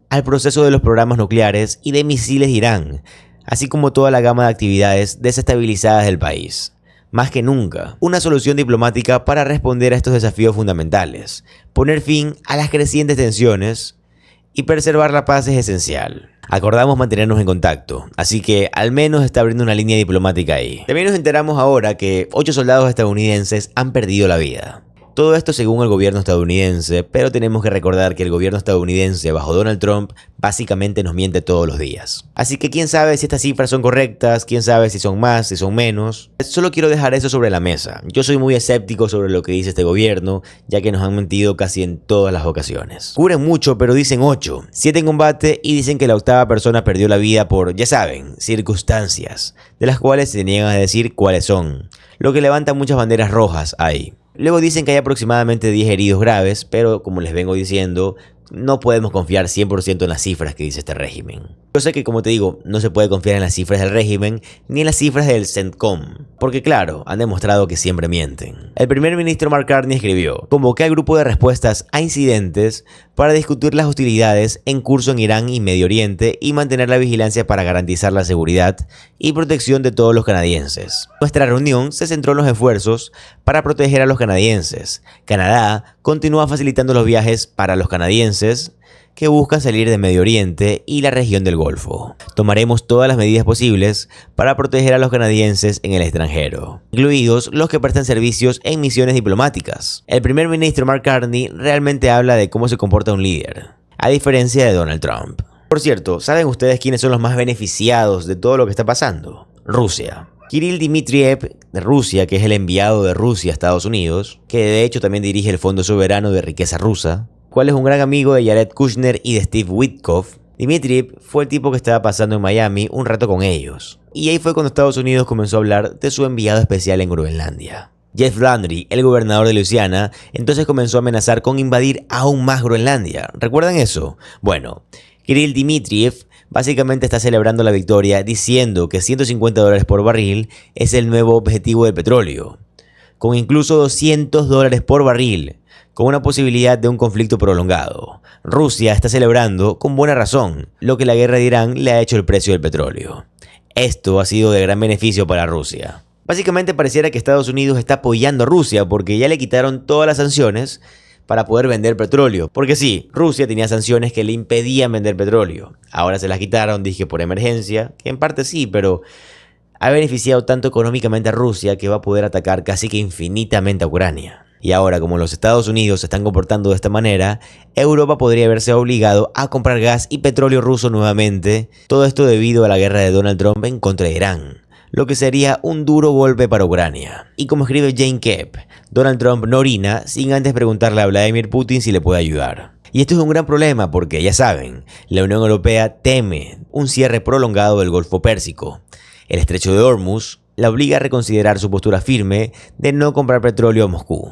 al proceso de los programas nucleares y de misiles de Irán, así como toda la gama de actividades desestabilizadas del país. Más que nunca, una solución diplomática para responder a estos desafíos fundamentales, poner fin a las crecientes tensiones y preservar la paz es esencial. Acordamos mantenernos en contacto, así que al menos está abriendo una línea diplomática ahí. También nos enteramos ahora que 8 soldados estadounidenses han perdido la vida. Todo esto según el gobierno estadounidense, pero tenemos que recordar que el gobierno estadounidense bajo Donald Trump básicamente nos miente todos los días. Así que quién sabe si estas cifras son correctas, quién sabe si son más, si son menos. Solo quiero dejar eso sobre la mesa. Yo soy muy escéptico sobre lo que dice este gobierno, ya que nos han mentido casi en todas las ocasiones. Cubren mucho, pero dicen 8, 7 en combate y dicen que la 8ª persona perdió la vida por, ya saben, circunstancias, de las cuales se niegan a decir cuáles son, lo que levanta muchas banderas rojas ahí. Luego dicen que hay aproximadamente 10 heridos graves, pero como les vengo diciendo, no podemos confiar 100% en las cifras que dice este régimen. Yo sé que, como te digo, no se puede confiar en las cifras del régimen ni en las cifras del CENTCOM, porque claro, han demostrado que siempre mienten. El primer ministro Mark Carney escribió: convoqué al grupo de respuestas a incidentes para discutir las hostilidades en curso en Irán y Medio Oriente y mantener la vigilancia para garantizar la seguridad y protección de todos los canadienses. Nuestra reunión se centró en los esfuerzos para proteger a los canadienses. Canadá continúa facilitando los viajes para los canadienses que buscan salir de Medio Oriente y la región del Golfo. Tomaremos todas las medidas posibles para proteger a los canadienses en el extranjero, incluidos los que prestan servicios en misiones diplomáticas. El primer ministro Mark Carney realmente habla de cómo se comporta un líder, a diferencia de Donald Trump. Por cierto, ¿saben ustedes quiénes son los más beneficiados de todo lo que está pasando? Rusia. Kirill Dmitriev de Rusia, que es el enviado de Rusia a Estados Unidos, que de hecho también dirige el Fondo Soberano de Riqueza Rusa, cual es un gran amigo de Jared Kushner y de Steve Witkoff. Dmitriev fue el tipo que estaba pasando en Miami un rato con ellos. Y ahí fue cuando Estados Unidos comenzó a hablar de su enviado especial en Groenlandia. Jeff Landry, el gobernador de Luisiana, entonces comenzó a amenazar con invadir aún más Groenlandia. ¿Recuerdan eso? Bueno, Kirill Dmitriev básicamente está celebrando la victoria diciendo que $150 por barril es el nuevo objetivo del petróleo, con incluso $200 por barril, con una posibilidad de un conflicto prolongado. Rusia está celebrando, con buena razón, lo que la guerra de Irán le ha hecho el precio del petróleo. Esto ha sido de gran beneficio para Rusia. Básicamente pareciera que Estados Unidos está apoyando a Rusia porque ya le quitaron todas las sanciones para poder vender petróleo. Porque sí, Rusia tenía sanciones que le impedían vender petróleo. Ahora se las quitaron, dije, por emergencia, que en parte sí, pero ha beneficiado tanto económicamente a Rusia que va a poder atacar casi que infinitamente a Ucrania. Y ahora, como los Estados Unidos se están comportando de esta manera, Europa podría verse obligado a comprar gas y petróleo ruso nuevamente. Todo esto debido a la guerra de Donald Trump en contra de Irán, lo que sería un duro golpe para Ucrania. Y como escribe Jane Kep, Donald Trump no orina sin antes preguntarle a Vladimir Putin si le puede ayudar. Y esto es un gran problema porque, ya saben, la Unión Europea teme un cierre prolongado del Golfo Pérsico. El estrecho de Hormuz la obliga a reconsiderar su postura firme de no comprar petróleo a Moscú.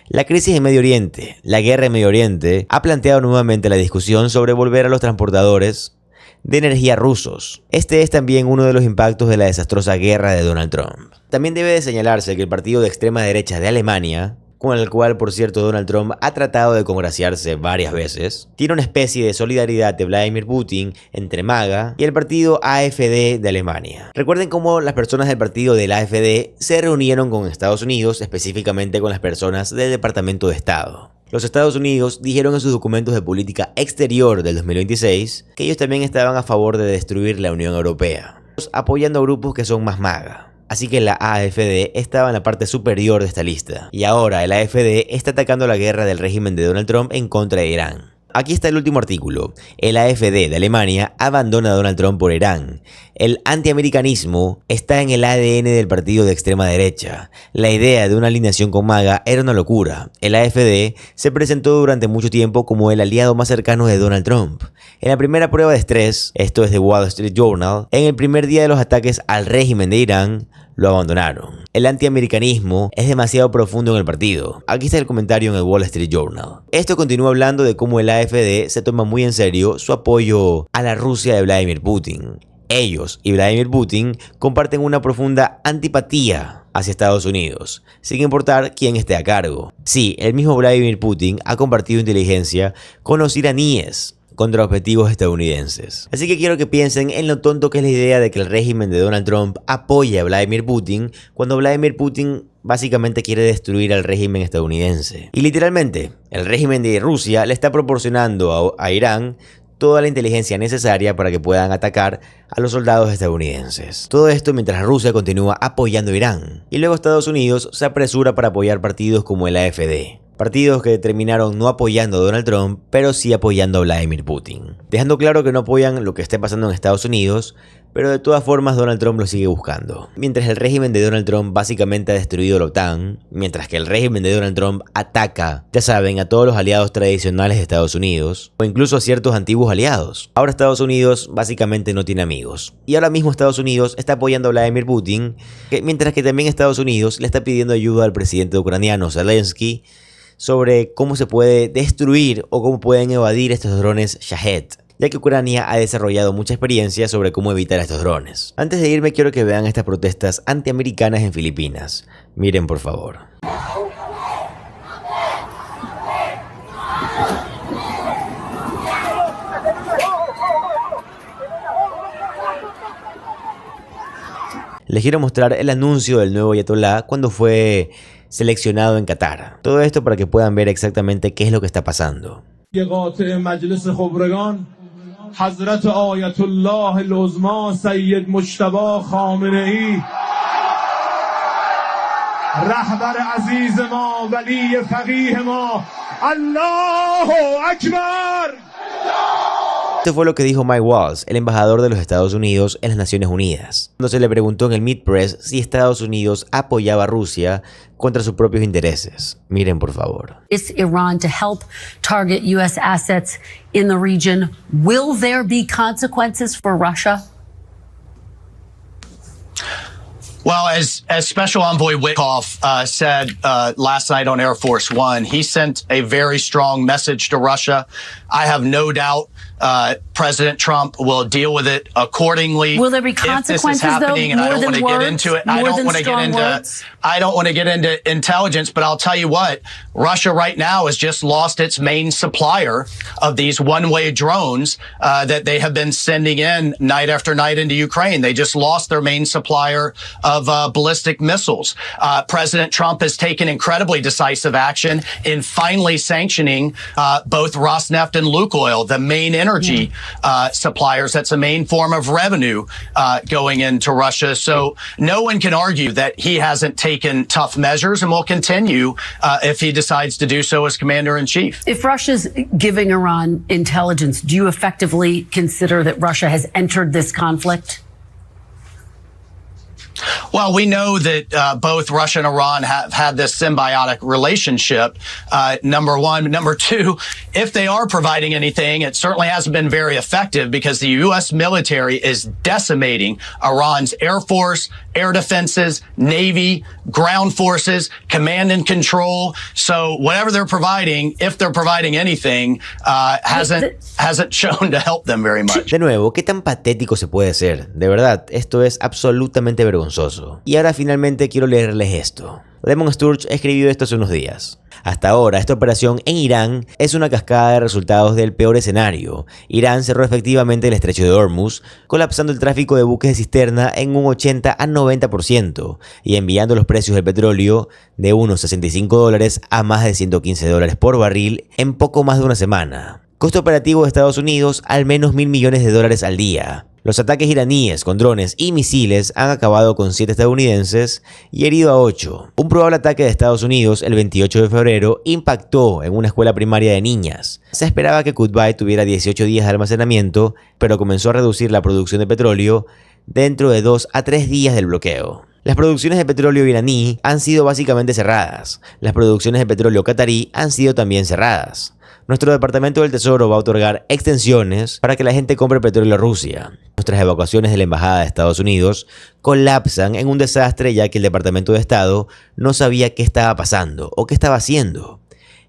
La crisis en Medio Oriente, la guerra en Medio Oriente, ha planteado nuevamente la discusión sobre volver a los transportadores de energía rusos. Este es también uno de los impactos de la desastrosa guerra de Donald Trump. También debe de señalarse que el partido de extrema derecha de Alemania, con el cual por cierto Donald Trump ha tratado de congraciarse varias veces, tiene una especie de solidaridad de Vladimir Putin entre MAGA y el partido AfD de Alemania. Recuerden cómo las personas del partido del AfD se reunieron con Estados Unidos, específicamente con las personas del Departamento de Estado. Los Estados Unidos dijeron en sus documentos de política exterior del 2026 que ellos también estaban a favor de destruir la Unión Europea, apoyando a grupos que son más MAGA. Así que la AfD estaba en la parte superior de esta lista. Y ahora el AfD está atacando la guerra del régimen de Donald Trump en contra de Irán. Aquí está el último artículo. El AfD de Alemania abandona a Donald Trump por Irán. El antiamericanismo está en el ADN del partido de extrema derecha. La idea de una alineación con MAGA era una locura. El AfD se presentó durante mucho tiempo como el aliado más cercano de Donald Trump. En la primera prueba de estrés, esto es de Wall Street Journal, en el primer día de los ataques al régimen de Irán, lo abandonaron. El antiamericanismo es demasiado profundo en el partido. Aquí está el comentario en el Wall Street Journal. Esto continúa hablando de cómo el AfD se toma muy en serio su apoyo a la Rusia de Vladimir Putin. Ellos y Vladimir Putin comparten una profunda antipatía hacia Estados Unidos, sin importar quién esté a cargo. Sí, el mismo Vladimir Putin ha compartido inteligencia con los iraníes contra objetivos estadounidenses. Así que quiero que piensen en lo tonto que es la idea de que el régimen de Donald Trump apoye a Vladimir Putin cuando Vladimir Putin básicamente quiere destruir al régimen estadounidense. Y literalmente, el régimen de Rusia le está proporcionando a Irán toda la inteligencia necesaria para que puedan atacar a los soldados estadounidenses. Todo esto mientras Rusia continúa apoyando a Irán. Y luego Estados Unidos se apresura para apoyar partidos como el AfD. Partidos que terminaron no apoyando a Donald Trump, pero sí apoyando a Vladimir Putin. Dejando claro que no apoyan lo que esté pasando en Estados Unidos, pero de todas formas Donald Trump lo sigue buscando. Mientras el régimen de Donald Trump básicamente ha destruido la OTAN, mientras que el régimen de Donald Trump ataca, ya saben, a todos los aliados tradicionales de Estados Unidos, o incluso a ciertos antiguos aliados. Ahora Estados Unidos básicamente no tiene amigos. Y ahora mismo Estados Unidos está apoyando a Vladimir Putin, mientras que también Estados Unidos le está pidiendo ayuda al presidente ucraniano Zelensky sobre cómo se puede destruir o cómo pueden evadir estos drones Shahed, ya que Ucrania ha desarrollado mucha experiencia sobre cómo evitar estos drones. Antes de irme quiero que vean estas protestas antiamericanas en Filipinas. Miren por favor. Les quiero mostrar el anuncio del nuevo ayatolá cuando fue seleccionado en Qatar. Todo esto para que puedan ver exactamente qué es lo que está pasando. حضرت آیت الله العظما سید مجتبی خامنه‌ای رهبر عزیز ما ولی فقیه ما الله اکبر Esto fue lo que dijo Mike Waltz, el embajador de los Estados Unidos en las Naciones Unidas, cuando se le preguntó en el Meet Press si Estados Unidos apoyaba a Rusia contra sus propios intereses. Miren, por favor. Is Iran to help target U.S. assets in the region? Will there be consequences for Russia? Well, as Special Envoy Witkoff said last night on Air Force One, he sent a very strong message to Russia. I have no doubt President Trump will deal with it accordingly. Will there be consequences, though? And I don't want to get into it. I don't want to get into intelligence, but I'll tell you what, Russia right now has just lost its main supplier of these one-way drones that they have been sending in night after night into Ukraine. They just lost their main supplier of ballistic missiles. President Trump has taken incredibly decisive action in finally sanctioning both Rosneft and Lukoil, the main energy suppliers. That's a main form of revenue going into Russia. So no one can argue that he hasn't taken tough measures and will continue if he decides to do so as commander-in-chief. If Russia's giving Iran intelligence, do you effectively consider that Russia has entered this conflict? Well, we know that both Russia and Iran have had this symbiotic relationship, number one. Number two, if they are providing anything, it certainly hasn't been very effective because the U.S. military is decimating Iran's Air Force, air defenses, Navy, ground forces, command and control. So whatever they're providing, if they're providing anything, hasn't shown to help them very much. De nuevo, ¿qué tan patético se puede ser? De verdad, esto es absolutamente vergonzoso. Y ahora finalmente quiero leerles esto. Lemon Sturge escribió esto hace unos días. Hasta ahora, esta operación en Irán es una cascada de resultados del peor escenario. Irán cerró efectivamente el estrecho de Hormuz, colapsando el tráfico de buques de cisterna en un 80 a 90% y enviando los precios del petróleo de unos $65 a más de $115 por barril en poco más de una semana. Costo operativo de Estados Unidos, al menos $1.000 millones al día. Los ataques iraníes con drones y misiles han acabado con 7 estadounidenses y herido a 8. Un probable ataque de Estados Unidos el 28 de febrero impactó en una escuela primaria de niñas. Se esperaba que Kuwait tuviera 18 días de almacenamiento, pero comenzó a reducir la producción de petróleo dentro de 2 a 3 días del bloqueo. Las producciones de petróleo iraní han sido básicamente cerradas. Las producciones de petróleo catarí han sido también cerradas. Nuestro Departamento del Tesoro va a otorgar extensiones para que la gente compre petróleo a Rusia. Nuestras evacuaciones de la Embajada de Estados Unidos colapsan en un desastre ya que el Departamento de Estado no sabía qué estaba pasando o qué estaba haciendo.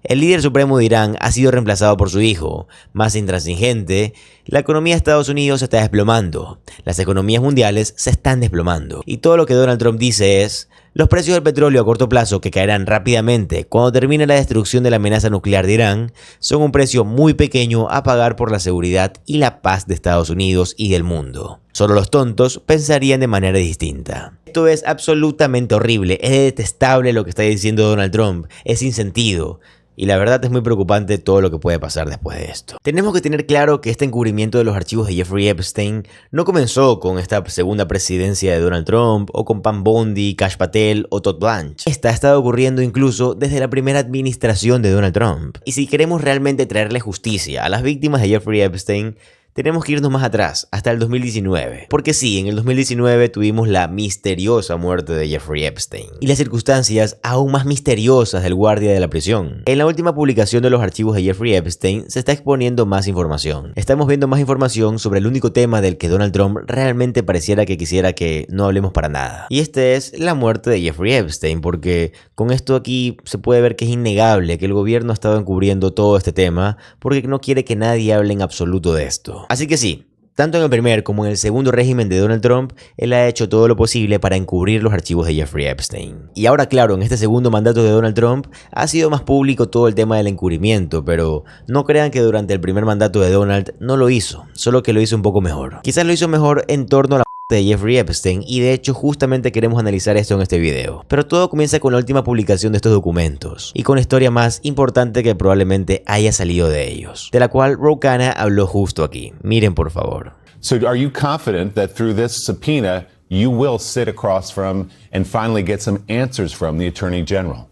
El líder supremo de Irán ha sido reemplazado por su hijo. Más intransigente, la economía de Estados Unidos se está desplomando. Las economías mundiales se están desplomando. Y todo lo que Donald Trump dice es: los precios del petróleo a corto plazo, que caerán rápidamente cuando termine la destrucción de la amenaza nuclear de Irán, son un precio muy pequeño a pagar por la seguridad y la paz de Estados Unidos y del mundo. Solo los tontos pensarían de manera distinta. Esto es absolutamente horrible, es detestable lo que está diciendo Donald Trump, es sin sentido. Y la verdad es muy preocupante todo lo que puede pasar después de esto. Tenemos que tener claro que este encubrimiento de los archivos de Jeffrey Epstein no comenzó con esta segunda presidencia de Donald Trump o con Pam Bondi, Kash Patel o Todd Blanche. Esta ha estado ocurriendo incluso desde la primera administración de Donald Trump. Y si queremos realmente traerle justicia a las víctimas de Jeffrey Epstein, tenemos que irnos más atrás, hasta el 2019. Porque sí, en el 2019 tuvimos la misteriosa muerte de Jeffrey Epstein. Y las circunstancias aún más misteriosas del guardia de la prisión. En la última publicación de los archivos de Jeffrey Epstein se está exponiendo más información. Estamos viendo más información sobre el único tema del que Donald Trump realmente pareciera que quisiera que no hablemos para nada. Y este es la muerte de Jeffrey Epstein, porque con esto aquí se puede ver que es innegable que el gobierno ha estado encubriendo todo este tema porque no quiere que nadie hable en absoluto de esto. Así que sí, tanto en el primer como en el segundo régimen de Donald Trump, él ha hecho todo lo posible para encubrir los archivos de Jeffrey Epstein. Y ahora, claro, en este segundo mandato de Donald Trump ha sido más público todo el tema del encubrimiento, pero no crean que durante el primer mandato de Donald no lo hizo, solo que lo hizo un poco mejor. Quizás lo hizo mejor en torno a la de Jeffrey Epstein, y de hecho justamente queremos analizar esto en este video. Pero todo comienza con la última publicación de estos documentos y con la historia más importante que probablemente haya salido de ellos, de la cual Ro Khanna habló justo aquí. Miren por favor. So are you confident that through this subpoena you will sit across from and finally get some answers from the Attorney General?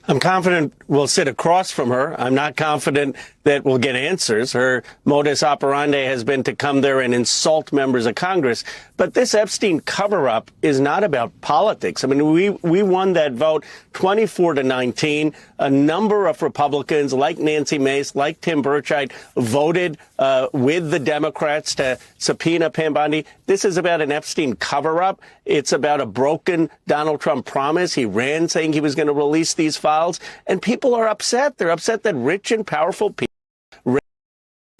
I'm confident we'll sit across from her. I'm not confident that we'll get answers. Her modus operandi has been to come there and insult members of Congress. But this Epstein cover-up is not about politics. I mean, we won that vote 24-19. A number of Republicans, like Nancy Mace, like Tim Burchett, voted with the Democrats to subpoena Pam Bondi. This is about an Epstein cover-up. It's about a broken Donald Trump promise. He ran saying he was going to release these files, and people are upset. They're upset that rich and powerful people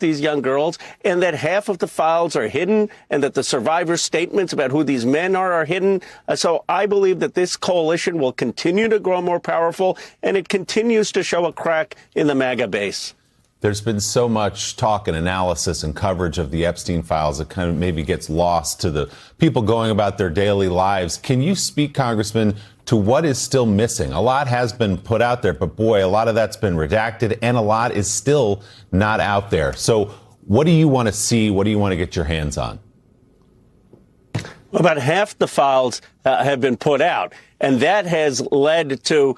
these young girls, and that half of the files are hidden, and that the survivors' statements about who these men are hidden. So I believe that this coalition will continue to grow more powerful, and it continues to show a crack in the MAGA base. There's been so much talk and analysis and coverage of the Epstein files that kind of maybe gets lost to the people going about their daily lives. Can you speak, Congressman, to what is still missing? A lot has been put out there, but boy, a lot of that's been redacted and a lot is still not out there. So what do you want to see? What do you want to get your hands on? About half the files have been put out, and that has led to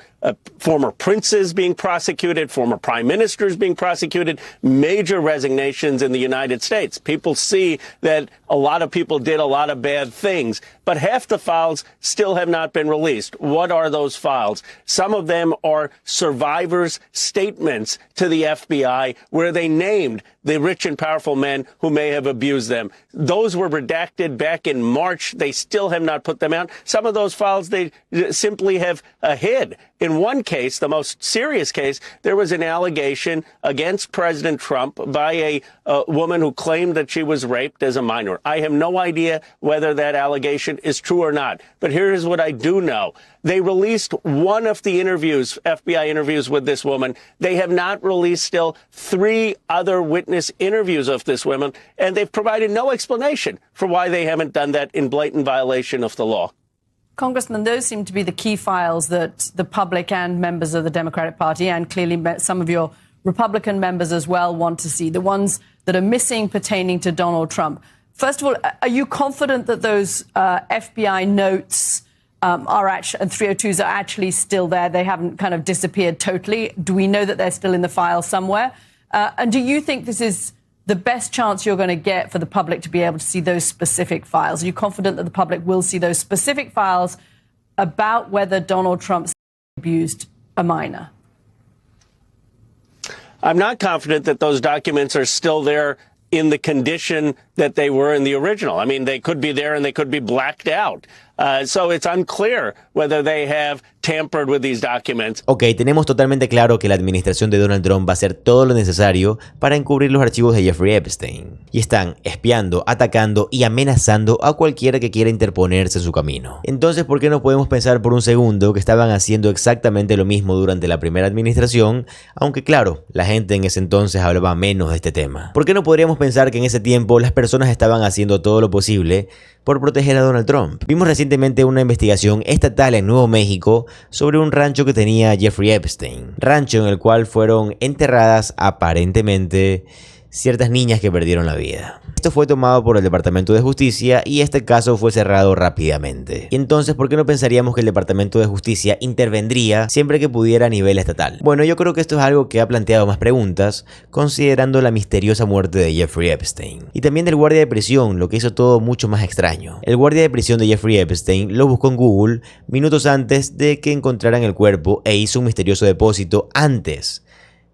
former princes being prosecuted, former prime ministers being prosecuted, major resignations in the United States. People see that a lot of people did a lot of bad things, but half the files still have not been released. What are those files? Some of them are survivors' statements to the FBI where they named the rich and powerful men who may have abused them. Those were redacted back in March. They still have not put them out. Some of those files they simply have hid. In one case, the most serious case, there was an allegation against President Trump by a woman who claimed that she was raped as a minor. I have no idea whether that allegation is true or not. But here's what I do know. They released one of the interviews, FBI interviews with this woman. They have not released still 3 other witness interviews of this woman, and they've provided no explanation for why they haven't done that in blatant violation of the law. Congressman, those seem to be the key files that the public and members of the Democratic Party, and clearly some of your Republican members as well, want to see, the ones that are missing pertaining to Donald Trump. First of all, are you confident that those FBI notes and 302s are actually still there? They haven't kind of disappeared totally. Do we know that they're still in the file somewhere? And do you think this is the best chance you're going to get for the public to be able to see those specific files? Are you confident that the public will see those specific files about whether Donald Trump abused a minor? I'm not confident that those documents are still there in the condition that they were in the original. I mean, they could be there and they could be blacked out. So it's unclear whether they have tampered with these documents. Ok, tenemos totalmente claro que la administración de Donald Trump va a hacer todo lo necesario para encubrir los archivos de Jeffrey Epstein. Y están espiando, atacando y amenazando a cualquiera que quiera interponerse en su camino. Entonces, ¿por qué no podemos pensar por un segundo que estaban haciendo exactamente lo mismo durante la primera administración? Aunque claro, la gente en ese entonces hablaba menos de este tema. ¿Por qué no podríamos pensar que en ese tiempo las personas estaban haciendo todo lo posible por proteger a Donald Trump? Vimos recientemente una investigación estatal en Nuevo México sobre un rancho que tenía Jeffrey Epstein. Rancho en el cual fueron enterradas aparentemente ciertas niñas que perdieron la vida. Esto fue tomado por el Departamento de Justicia y este caso fue cerrado rápidamente. Y entonces, ¿por qué no pensaríamos que el Departamento de Justicia intervendría siempre que pudiera a nivel estatal? Bueno, yo creo que esto es algo que ha planteado más preguntas, considerando la misteriosa muerte de Jeffrey Epstein. Y también del guardia de prisión, lo que hizo todo mucho más extraño. El guardia de prisión de Jeffrey Epstein lo buscó en Google minutos antes de que encontraran el cuerpo e hizo un misterioso depósito antes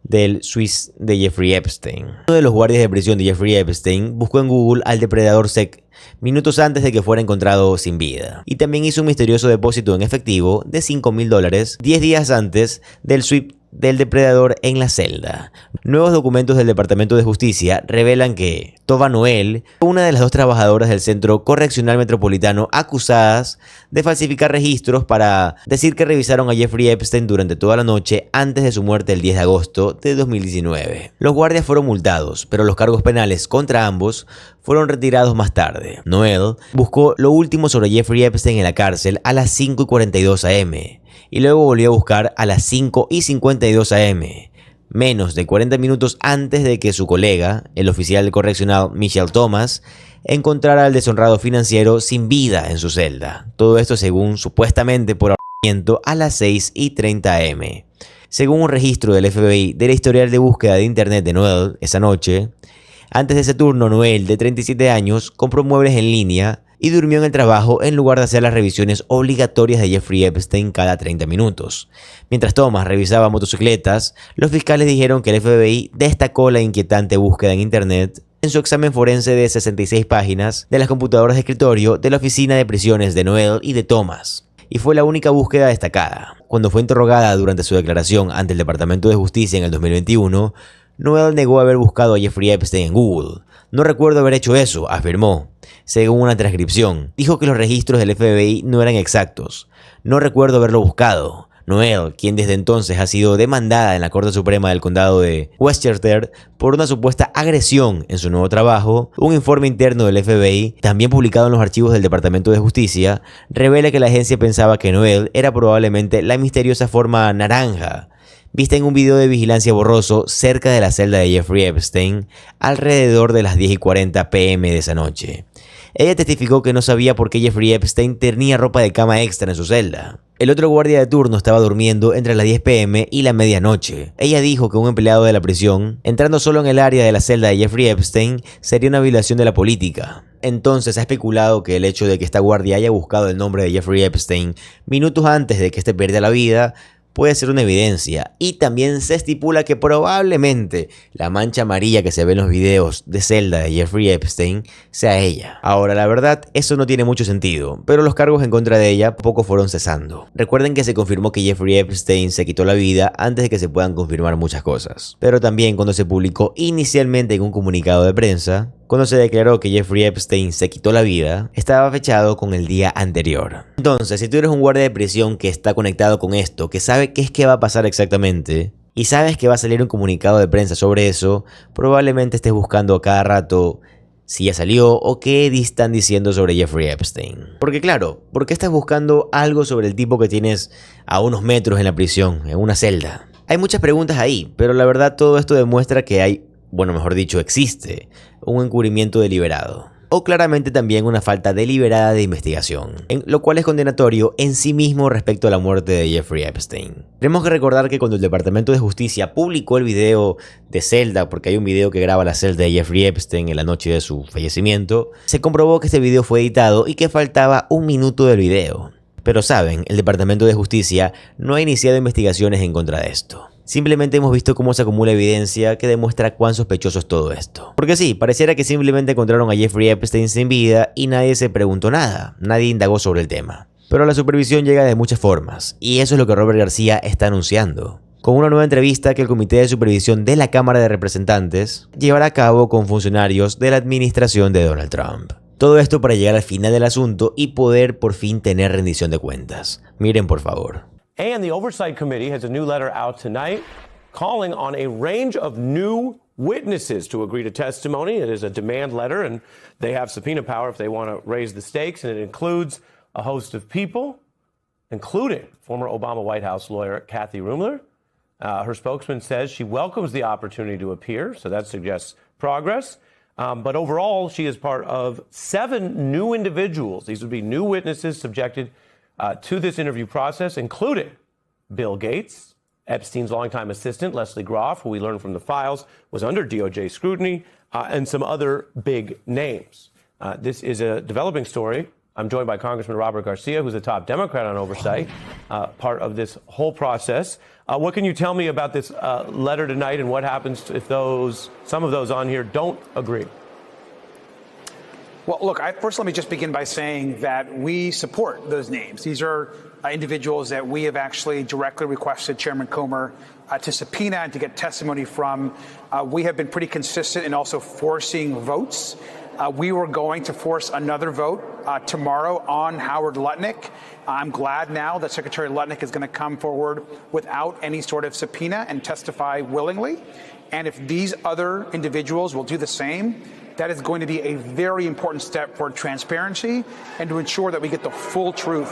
del Swiss de Jeffrey Epstein. Uno de los guardias de prisión de Jeffrey Epstein buscó en Google al depredador Sec minutos antes de que fuera encontrado sin vida. Y también hizo un misterioso depósito en efectivo de $5,000 10 días antes del sweep del depredador en la celda. Nuevos documentos del Departamento de Justicia revelan que Tova Noel, una de las 2 trabajadoras del Centro Correccional Metropolitano acusadas de falsificar registros para decir que revisaron a Jeffrey Epstein durante toda la noche antes de su muerte el 10 de agosto de 2019. Los guardias fueron multados, pero los cargos penales contra ambos fueron retirados más tarde. Noel buscó lo último sobre Jeffrey Epstein en la cárcel a las 5:42 am. Y luego volvió a buscar a las 5:52 am, menos de 40 minutos antes de que su colega, el oficial correccional Michelle Thomas, encontrara al deshonrado financiero sin vida en su celda. Todo esto según supuestamente por a las 6:30 am. Según un registro del FBI del historial de búsqueda de internet de Noel esa noche, antes de ese turno, Noel, de 37 años, compró muebles en línea y durmió en el trabajo en lugar de hacer las revisiones obligatorias de Jeffrey Epstein cada 30 minutos. Mientras Thomas revisaba motocicletas, los fiscales dijeron que el FBI destacó la inquietante búsqueda en internet en su examen forense de 66 páginas de las computadoras de escritorio de la oficina de prisiones de Noel y de Thomas, y fue la única búsqueda destacada. Cuando fue interrogada durante su declaración ante el Departamento de Justicia en el 2021, Noel negó haber buscado a Jeffrey Epstein en Google. No recuerdo haber hecho eso, afirmó. Según una transcripción, dijo que los registros del FBI no eran exactos. No recuerdo haberlo buscado. Noel, quien desde entonces ha sido demandada en la Corte Suprema del Condado de Westchester por una supuesta agresión en su nuevo trabajo, un informe interno del FBI, también publicado en los archivos del Departamento de Justicia, revela que la agencia pensaba que Noel era probablemente la misteriosa forma naranja vista en un video de vigilancia borroso cerca de la celda de Jeffrey Epstein alrededor de las 10:40 p.m. de esa noche. Ella testificó que no sabía por qué Jeffrey Epstein tenía ropa de cama extra en su celda. El otro guardia de turno estaba durmiendo entre las 10 p.m. y la medianoche. Ella dijo que un empleado de la prisión, entrando solo en el área de la celda de Jeffrey Epstein, sería una violación de la política. Entonces ha especulado que el hecho de que esta guardia haya buscado el nombre de Jeffrey Epstein minutos antes de que éste perdiera la vida puede ser una evidencia, y también se estipula que probablemente la mancha amarilla que se ve en los videos de celda de Jeffrey Epstein sea ella. Ahora, la verdad, eso no tiene mucho sentido, pero los cargos en contra de ella poco fueron cesando. Recuerden que se confirmó que Jeffrey Epstein se quitó la vida antes de que se puedan confirmar muchas cosas, pero también cuando se publicó inicialmente en un comunicado de prensa, cuando se declaró que Jeffrey Epstein se quitó la vida, estaba fechado con el día anterior. Entonces, si tú eres un guardia de prisión que está conectado con esto, que sabe qué es que va a pasar exactamente, y sabes que va a salir un comunicado de prensa sobre eso, probablemente estés buscando a cada rato si ya salió o qué están diciendo sobre Jeffrey Epstein. Porque claro, ¿por qué estás buscando algo sobre el tipo que tienes a unos metros en la prisión, en una celda? Hay muchas preguntas ahí, pero la verdad todo esto demuestra que existe un encubrimiento deliberado, o claramente también una falta deliberada de investigación, lo cual es condenatorio en sí mismo respecto a la muerte de Jeffrey Epstein. Tenemos que recordar que cuando el Departamento de Justicia publicó el video de celda, porque hay un video que graba la celda de Jeffrey Epstein en la noche de su fallecimiento, se comprobó que este video fue editado y que faltaba un minuto del video. Pero saben, el Departamento de Justicia no ha iniciado investigaciones en contra de esto. Simplemente hemos visto cómo se acumula evidencia que demuestra cuán sospechoso es todo esto. Porque sí, pareciera que simplemente encontraron a Jeffrey Epstein sin vida y nadie se preguntó nada, nadie indagó sobre el tema. Pero la supervisión llega de muchas formas, y eso es lo que Robert García está anunciando, con una nueva entrevista que el Comité de Supervisión de la Cámara de Representantes llevará a cabo con funcionarios de la administración de Donald Trump. Todo esto para llegar al final del asunto y poder por fin tener rendición de cuentas. Miren por favor. And the Oversight Committee has a new letter out tonight calling on a range of new witnesses to agree to testimony. It is a demand letter, and they have subpoena power if they want to raise the stakes, and it includes a host of people, including former Obama White House lawyer Kathy Rumler. Her spokesman says she welcomes the opportunity to appear, so that suggests progress. But overall, she is part of 7 new individuals. These would be new witnesses subjected to this interview process, including Bill Gates, Epstein's longtime assistant, Leslie Groff, who we learned from the files was under DOJ scrutiny, and some other big names. This is a developing story. I'm joined by Congressman Robert Garcia, who's a top Democrat on oversight, part of this whole process. What can you tell me about this letter tonight, and what happens if some of those on here don't agree? Well, look, first let me just begin by saying that we support those names. These are individuals that we have actually directly requested Chairman Comer to subpoena and to get testimony from. We have been pretty consistent in also forcing votes. We were going to force another vote tomorrow on Howard Lutnick. I'm glad now that Secretary Lutnick is going to come forward without any sort of subpoena and testify willingly. And if these other individuals will do the same, that is going to be a very important step for transparency and to ensure that we get the full truth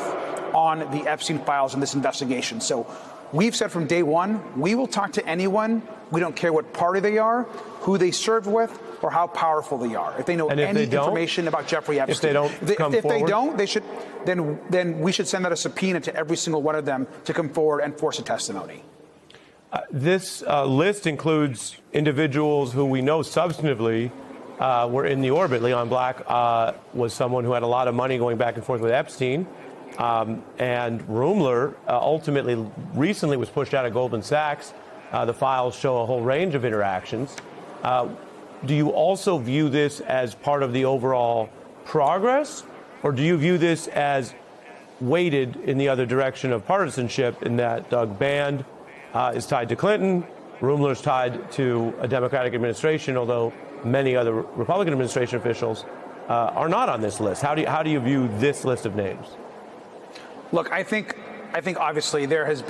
on the Epstein files in this investigation. So we've said from day one, we will talk to anyone. We don't care what party they are, who they served with, or how powerful they are. If they know any information about Jeffrey Epstein, if they don't come forward, they should. Then we should send out a subpoena to every single one of them to come forward and force a testimony. This list includes individuals who we know substantively were in the orbit. Leon Black was someone who had a lot of money going back and forth with Epstein. And Rumler ultimately recently was pushed out of Goldman Sachs. The files show a whole range of interactions. Do you also view this as part of the overall progress? Or do you view this as weighted in the other direction of partisanship, in that Doug Band is tied to Clinton, Rumler's tied to a Democratic administration, although many other Republican administration officials are not on this list? How do you view this list of names? Look, I think obviously there has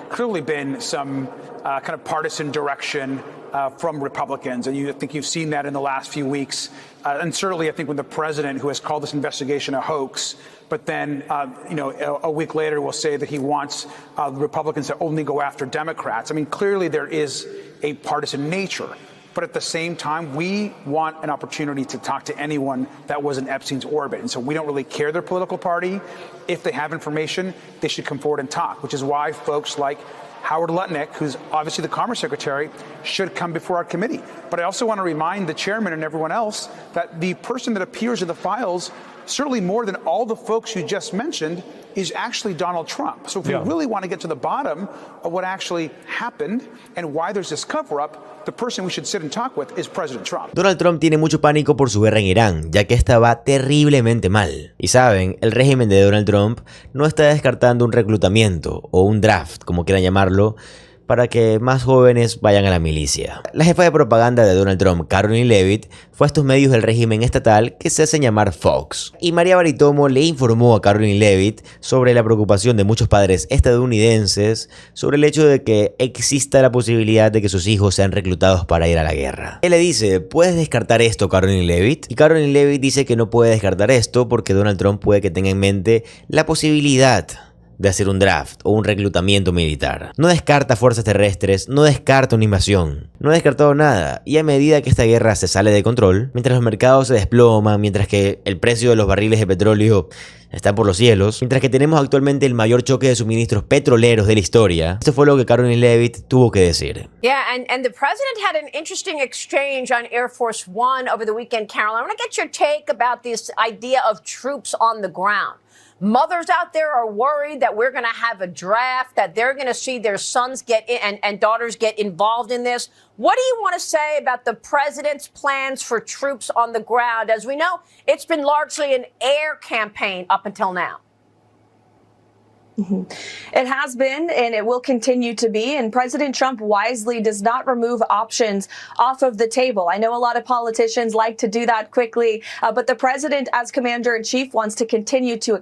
clearly been some kind of partisan direction from Republicans, and I think you've seen that in the last few weeks. And certainly, I think when the president, who has called this investigation a hoax, but then a week later will say that he wants the Republicans to only go after Democrats. I mean, clearly there is a partisan nature. But at the same time, we want an opportunity to talk to anyone that was in Epstein's orbit. And so we don't really care their political party. If they have information, they should come forward and talk, which is why folks like Howard Lutnick, who's obviously the Commerce Secretary, should come before our committee. But I also want to remind the chairman and everyone else that the person that appears in the files, certainly more than all the folks you just mentioned, is actually Donald Trump. So if we really want to get to the bottom of what actually happened and why there's this cover-up, the person we should sit and talk with is President Trump. Donald Trump tiene mucho pánico por su guerra en Irán, ya que esta va terriblemente mal. Y saben, el régimen de Donald Trump no está descartando un reclutamiento o un draft, como quieran llamarlo, para que más jóvenes vayan a la milicia. La jefa de propaganda de Donald Trump, Karoline Leavitt, fue a estos medios del régimen estatal que se hacen llamar Fox. Y María Baritomo le informó a Karoline Leavitt sobre la preocupación de muchos padres estadounidenses sobre el hecho de que exista la posibilidad de que sus hijos sean reclutados para ir a la guerra. Él le dice, ¿puedes descartar esto, Karoline Leavitt? Y Karoline Leavitt dice que no puede descartar esto porque Donald Trump puede que tenga en mente la posibilidad de hacer un draft o un reclutamiento militar. No descarta fuerzas terrestres, no descarta una invasión. No ha descartado nada, y a medida que esta guerra se sale de control, mientras los mercados se desploman, mientras que el precio de los barriles de petróleo está por los cielos, mientras que tenemos actualmente el mayor choque de suministros petroleros de la historia, esto fue lo que Karoline Leavitt tuvo que decir. Yeah, and the president had an interesting exchange on Air Force One over the weekend, Caroline. I want to get your take about this idea of troops on the ground. Mothers out there are worried that we're going to have a draft, that they're going to see their sons get in and daughters get involved in this. What do you want to say about the president's plans for troops on the ground? As we know, it's been largely an air campaign up until now. It has been, and it will continue to be. And President Trump wisely does not remove options off of the table. I know a lot of politicians like to do that quickly, but the president, as commander-in-chief, wants to continue to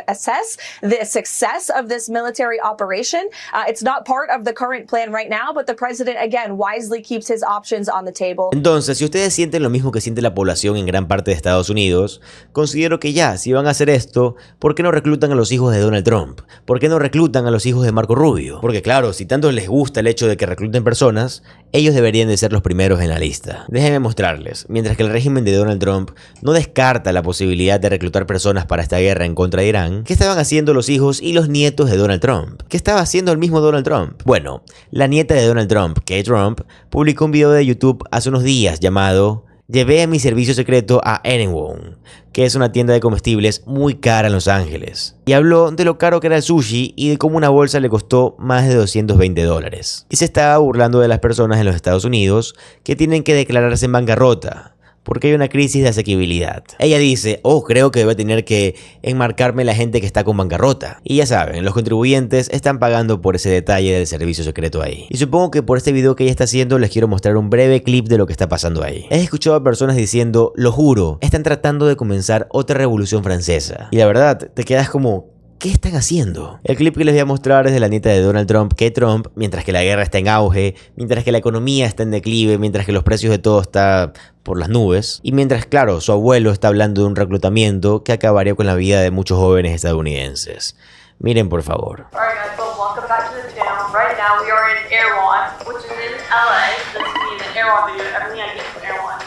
assess the success of this military operation. It's not part of the current plan right now, but the president, again, wisely keeps his options on the table. Entonces, si ustedes sienten lo mismo que siente la población en gran parte de Estados Unidos, considero que ya, si van a hacer esto, ¿por qué no reclutan a los hijos de Donald Trump? ¿Por qué no reclutan a los hijos de Marco Rubio? Porque claro, si tanto les gusta el hecho de que recluten personas, ellos deberían de ser los primeros en la lista. Déjenme mostrarles, mientras que el régimen de Donald Trump no descarta la posibilidad de reclutar personas para esta guerra en contra de Irán, ¿qué estaban haciendo los hijos y los nietos de Donald Trump? ¿Qué estaba haciendo el mismo Donald Trump? Bueno, la nieta de Donald Trump, Kate Trump, publicó un video de YouTube hace unos días llamado "Llevé a mi servicio secreto a Anyone", que es una tienda de comestibles muy cara en Los Ángeles. Y habló de lo caro que era el sushi y de cómo una bolsa le costó más de $220. Y se estaba burlando de las personas en los Estados Unidos que tienen que declararse en bancarrota porque hay una crisis de asequibilidad. Ella dice, creo que debe tener que enmarcarme la gente que está con bancarrota. Y ya saben, los contribuyentes están pagando por ese detalle del servicio secreto ahí. Y supongo que por este video que ella está haciendo les quiero mostrar un breve clip de lo que está pasando ahí. He escuchado a personas diciendo, lo juro, están tratando de comenzar otra revolución francesa. Y la verdad, te quedas como, ¿qué están haciendo? El clip que les voy a mostrar es de la nieta de Donald Trump, Kate Trump, mientras que la guerra está en auge, mientras que la economía está en declive, mientras que los precios de todo está por las nubes, y mientras, claro, su abuelo está hablando de un reclutamiento que acabaría con la vida de muchos jóvenes estadounidenses. Miren, por favor. All right, guys, so welcome back to the channel. Right now we are in Erewhon, which is in LA. This is an Erewhon video, everything I get from Erewhon.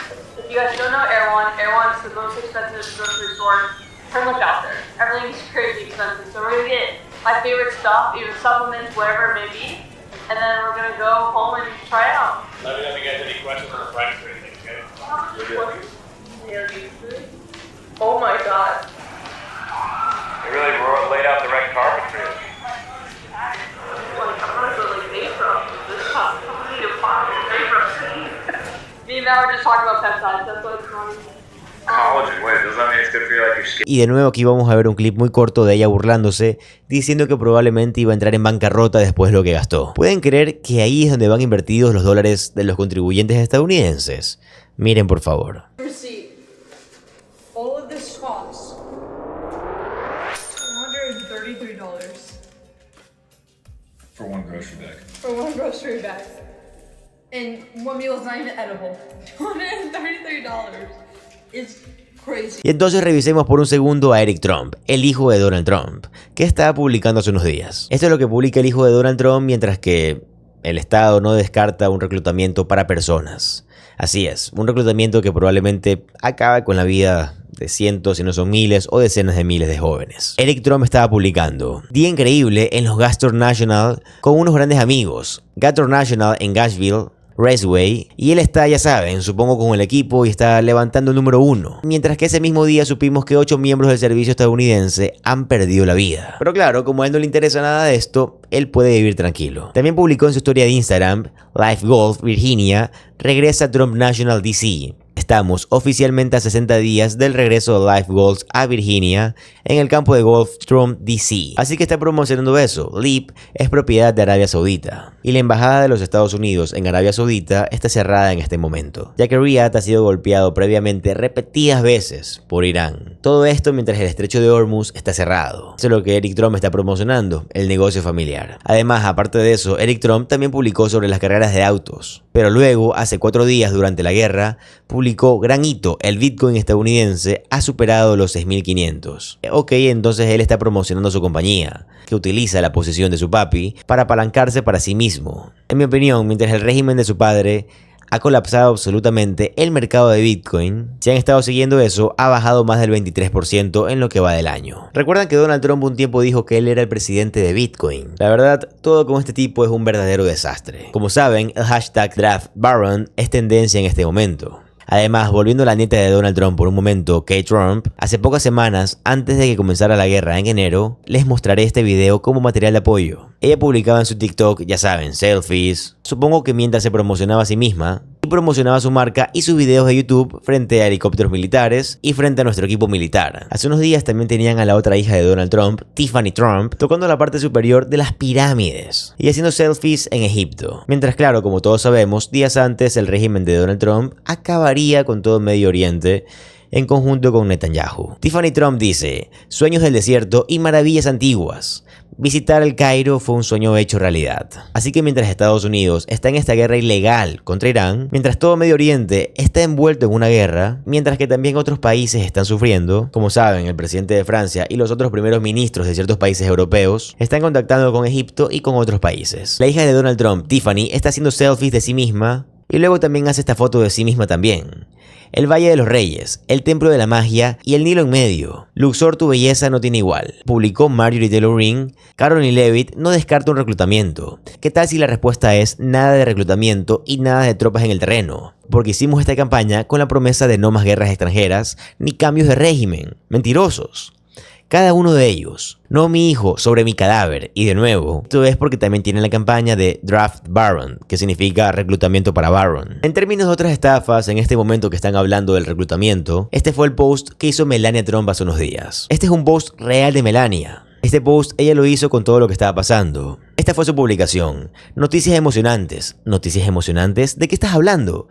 you guys don't know Erewhon, Erewhon's the most expensive grocery store pretty much out there. Everything's crazy expensive. So we're gonna get my favorite stuff, either supplements, whatever it may be, and then we're gonna go home and try it out. Let me know if you guys have any questions on the price or anything, okay? Oh my god. They really laid out the red carpet for you. Me and Matt were just talking about peptides, that's what it's funny. Collagen, wait, does that mean it's good for you like your skin? Y de nuevo aquí vamos a ver un clip muy corto de ella burlándose, diciendo que probablemente iba a entrar en bancarrota después de lo que gastó. ¿Pueden creer que ahí es donde van invertidos los dólares de los contribuyentes estadounidenses? Miren por favor. All of this costs $233 For one grocery bag. for one grocery bag. And one meal is not even edible. $233 is crazy. Y entonces revisemos por un segundo a Eric Trump, el hijo de Donald Trump, que estaba publicando hace unos días. Esto es lo que publica el hijo de Donald Trump mientras que el Estado no descarta un reclutamiento para personas. Así es, un reclutamiento que probablemente acaba con la vida de cientos, si no son miles o decenas de miles de jóvenes. Eric Trump estaba publicando: día increíble en los Gator National con unos grandes amigos. Gator National en Gashville Raceway, y él está, ya saben, supongo con el equipo y está levantando el número 1. Mientras que ese mismo día supimos que 8 miembros del servicio estadounidense han perdido la vida. Pero claro, como a él no le interesa nada de esto, él puede vivir tranquilo. También publicó en su historia de Instagram: Life Golf Virginia regresa Trump National DC. Estamos oficialmente a 60 días del regreso de Life Golf a Virginia en el campo de golf Trump DC. Así que está promocionando eso. LIV es propiedad de Arabia Saudita y la embajada de los Estados Unidos en Arabia Saudita está cerrada en este momento, ya que Riyadh ha sido golpeado previamente repetidas veces por Irán. Todo esto mientras el estrecho de Hormuz está cerrado. Eso es lo que Eric Trump está promocionando, el negocio familiar. Además, aparte de eso, Eric Trump también publicó sobre las carreras de autos. Pero luego, hace 4 días durante la guerra, publicó: gran hito, el Bitcoin estadounidense ha superado los 6.500. Ok, entonces él está promocionando su compañía, que utiliza la posición de su papi para apalancarse para sí mismo. En mi opinión, mientras el régimen de su padre ha colapsado absolutamente el mercado de Bitcoin, si han estado siguiendo eso, ha bajado más del 23% en lo que va del año. Recuerdan que Donald Trump un tiempo dijo que él era el presidente de Bitcoin. La verdad, todo con este tipo es un verdadero desastre. Como saben, el hashtag DraftBaron es tendencia en este momento. Además, volviendo a la nieta de Donald Trump por un momento, Kate Trump, hace pocas semanas, antes de que comenzara la guerra en enero, les mostraré este video como material de apoyo. Ella publicaba en su TikTok, ya saben, selfies, supongo que mientras se promocionaba a sí misma, y promocionaba su marca y sus videos de YouTube frente a helicópteros militares y frente a nuestro equipo militar. Hace unos días también tenían a la otra hija de Donald Trump, Tiffany Trump, tocando la parte superior de las pirámides y haciendo selfies en Egipto. Mientras, claro, como todos sabemos, días antes el régimen de Donald Trump acabaría con todo Medio Oriente en conjunto con Netanyahu. Tiffany Trump dice: sueños del desierto y maravillas antiguas. Visitar el Cairo fue un sueño hecho realidad. Así que mientras Estados Unidos está en esta guerra ilegal contra Irán, mientras todo Medio Oriente está envuelto en una guerra, mientras que también otros países están sufriendo, como saben, el presidente de Francia y los otros primeros ministros de ciertos países europeos están contactando con Egipto y con otros países. La hija de Donald Trump, Tiffany, está haciendo selfies de sí misma y luego también hace esta foto de sí misma también. El Valle de los Reyes, el Templo de la Magia y el Nilo en medio. Luxor, tu belleza no tiene igual. Publicó Marjorie Taylor Greene. Caroline Leavitt no descarta un reclutamiento. ¿Qué tal si la respuesta es nada de reclutamiento y nada de tropas en el terreno? Porque hicimos esta campaña con la promesa de no más guerras extranjeras ni cambios de régimen. Mentirosos. Cada uno de ellos. No mi hijo sobre mi cadáver. Y de nuevo, esto es porque también tienen la campaña de Draft Baron, que significa reclutamiento para Baron. En términos de otras estafas, en este momento que están hablando del reclutamiento, este fue el post que hizo Melania Trump hace unos días. Este es un post real de Melania. Este post ella lo hizo con todo lo que estaba pasando. Esta fue su publicación. Noticias emocionantes. ¿Noticias emocionantes? ¿De qué estás hablando?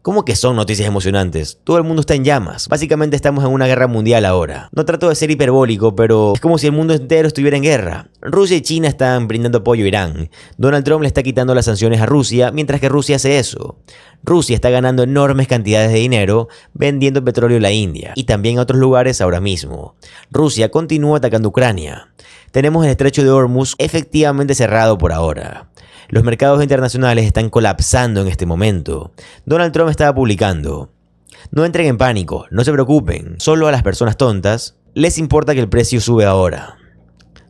¿Cómo que son noticias emocionantes? Todo el mundo está en llamas. Básicamente estamos en una guerra mundial ahora. No trato de ser hiperbólico, pero es como si el mundo entero estuviera en guerra. Rusia y China están brindando apoyo a Irán. Donald Trump le está quitando las sanciones a Rusia mientras que Rusia hace eso. Rusia está ganando enormes cantidades de dinero vendiendo petróleo a la India y también a otros lugares ahora mismo. Rusia continúa atacando Ucrania. Tenemos el estrecho de Hormuz efectivamente cerrado por ahora. Los mercados internacionales están colapsando en este momento. Donald Trump estaba publicando: No entren en pánico, no se preocupen, solo a las personas tontas les importa que el precio sube ahora.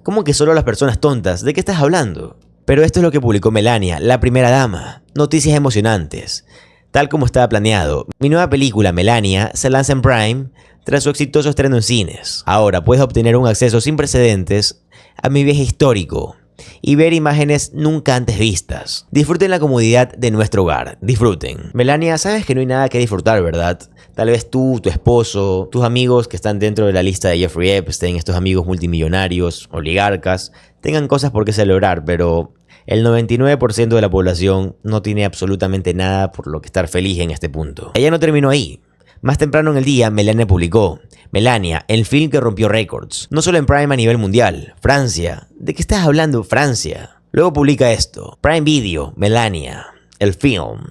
¿Cómo que solo a las personas tontas? ¿De qué estás hablando? Pero esto es lo que publicó Melania, la primera dama. Noticias emocionantes. Tal como estaba planeado, mi nueva película Melania se lanza en Prime tras su exitoso estreno en cines. Ahora puedes obtener un acceso sin precedentes a mi viaje histórico y ver imágenes nunca antes vistas. Disfruten la comodidad de nuestro hogar. Disfruten. Melania, sabes que no hay nada que disfrutar, ¿verdad? Tal vez tú, tu esposo, tus amigos que están dentro de la lista de Jeffrey Epstein, estos amigos multimillonarios, oligarcas, tengan cosas por qué celebrar, pero el 99% de la población no tiene absolutamente nada por lo que estar feliz en este punto. Ella no terminó ahí. Más temprano en el día, Melania publicó: Melania, el film que rompió récords. No solo en Prime a nivel mundial. Francia. ¿De qué estás hablando, Francia? Luego publica esto: Prime Video, Melania, el film.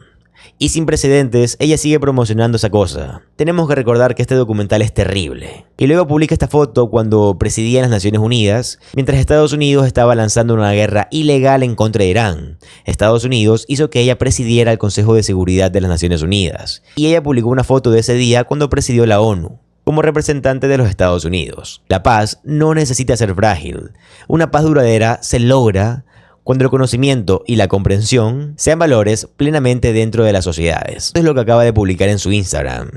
Y sin precedentes, ella sigue promocionando esa cosa. Tenemos que recordar que este documental es terrible. Y luego publica esta foto cuando presidía en las Naciones Unidas, mientras Estados Unidos estaba lanzando una guerra ilegal en contra de Irán. Estados Unidos hizo que ella presidiera el Consejo de Seguridad de las Naciones Unidas. Y ella publicó una foto de ese día cuando presidió la ONU, como representante de los Estados Unidos. La paz no necesita ser frágil. Una paz duradera se logra cuando el conocimiento y la comprensión sean valores plenamente dentro de las sociedades. Esto es lo que acaba de publicar en su Instagram.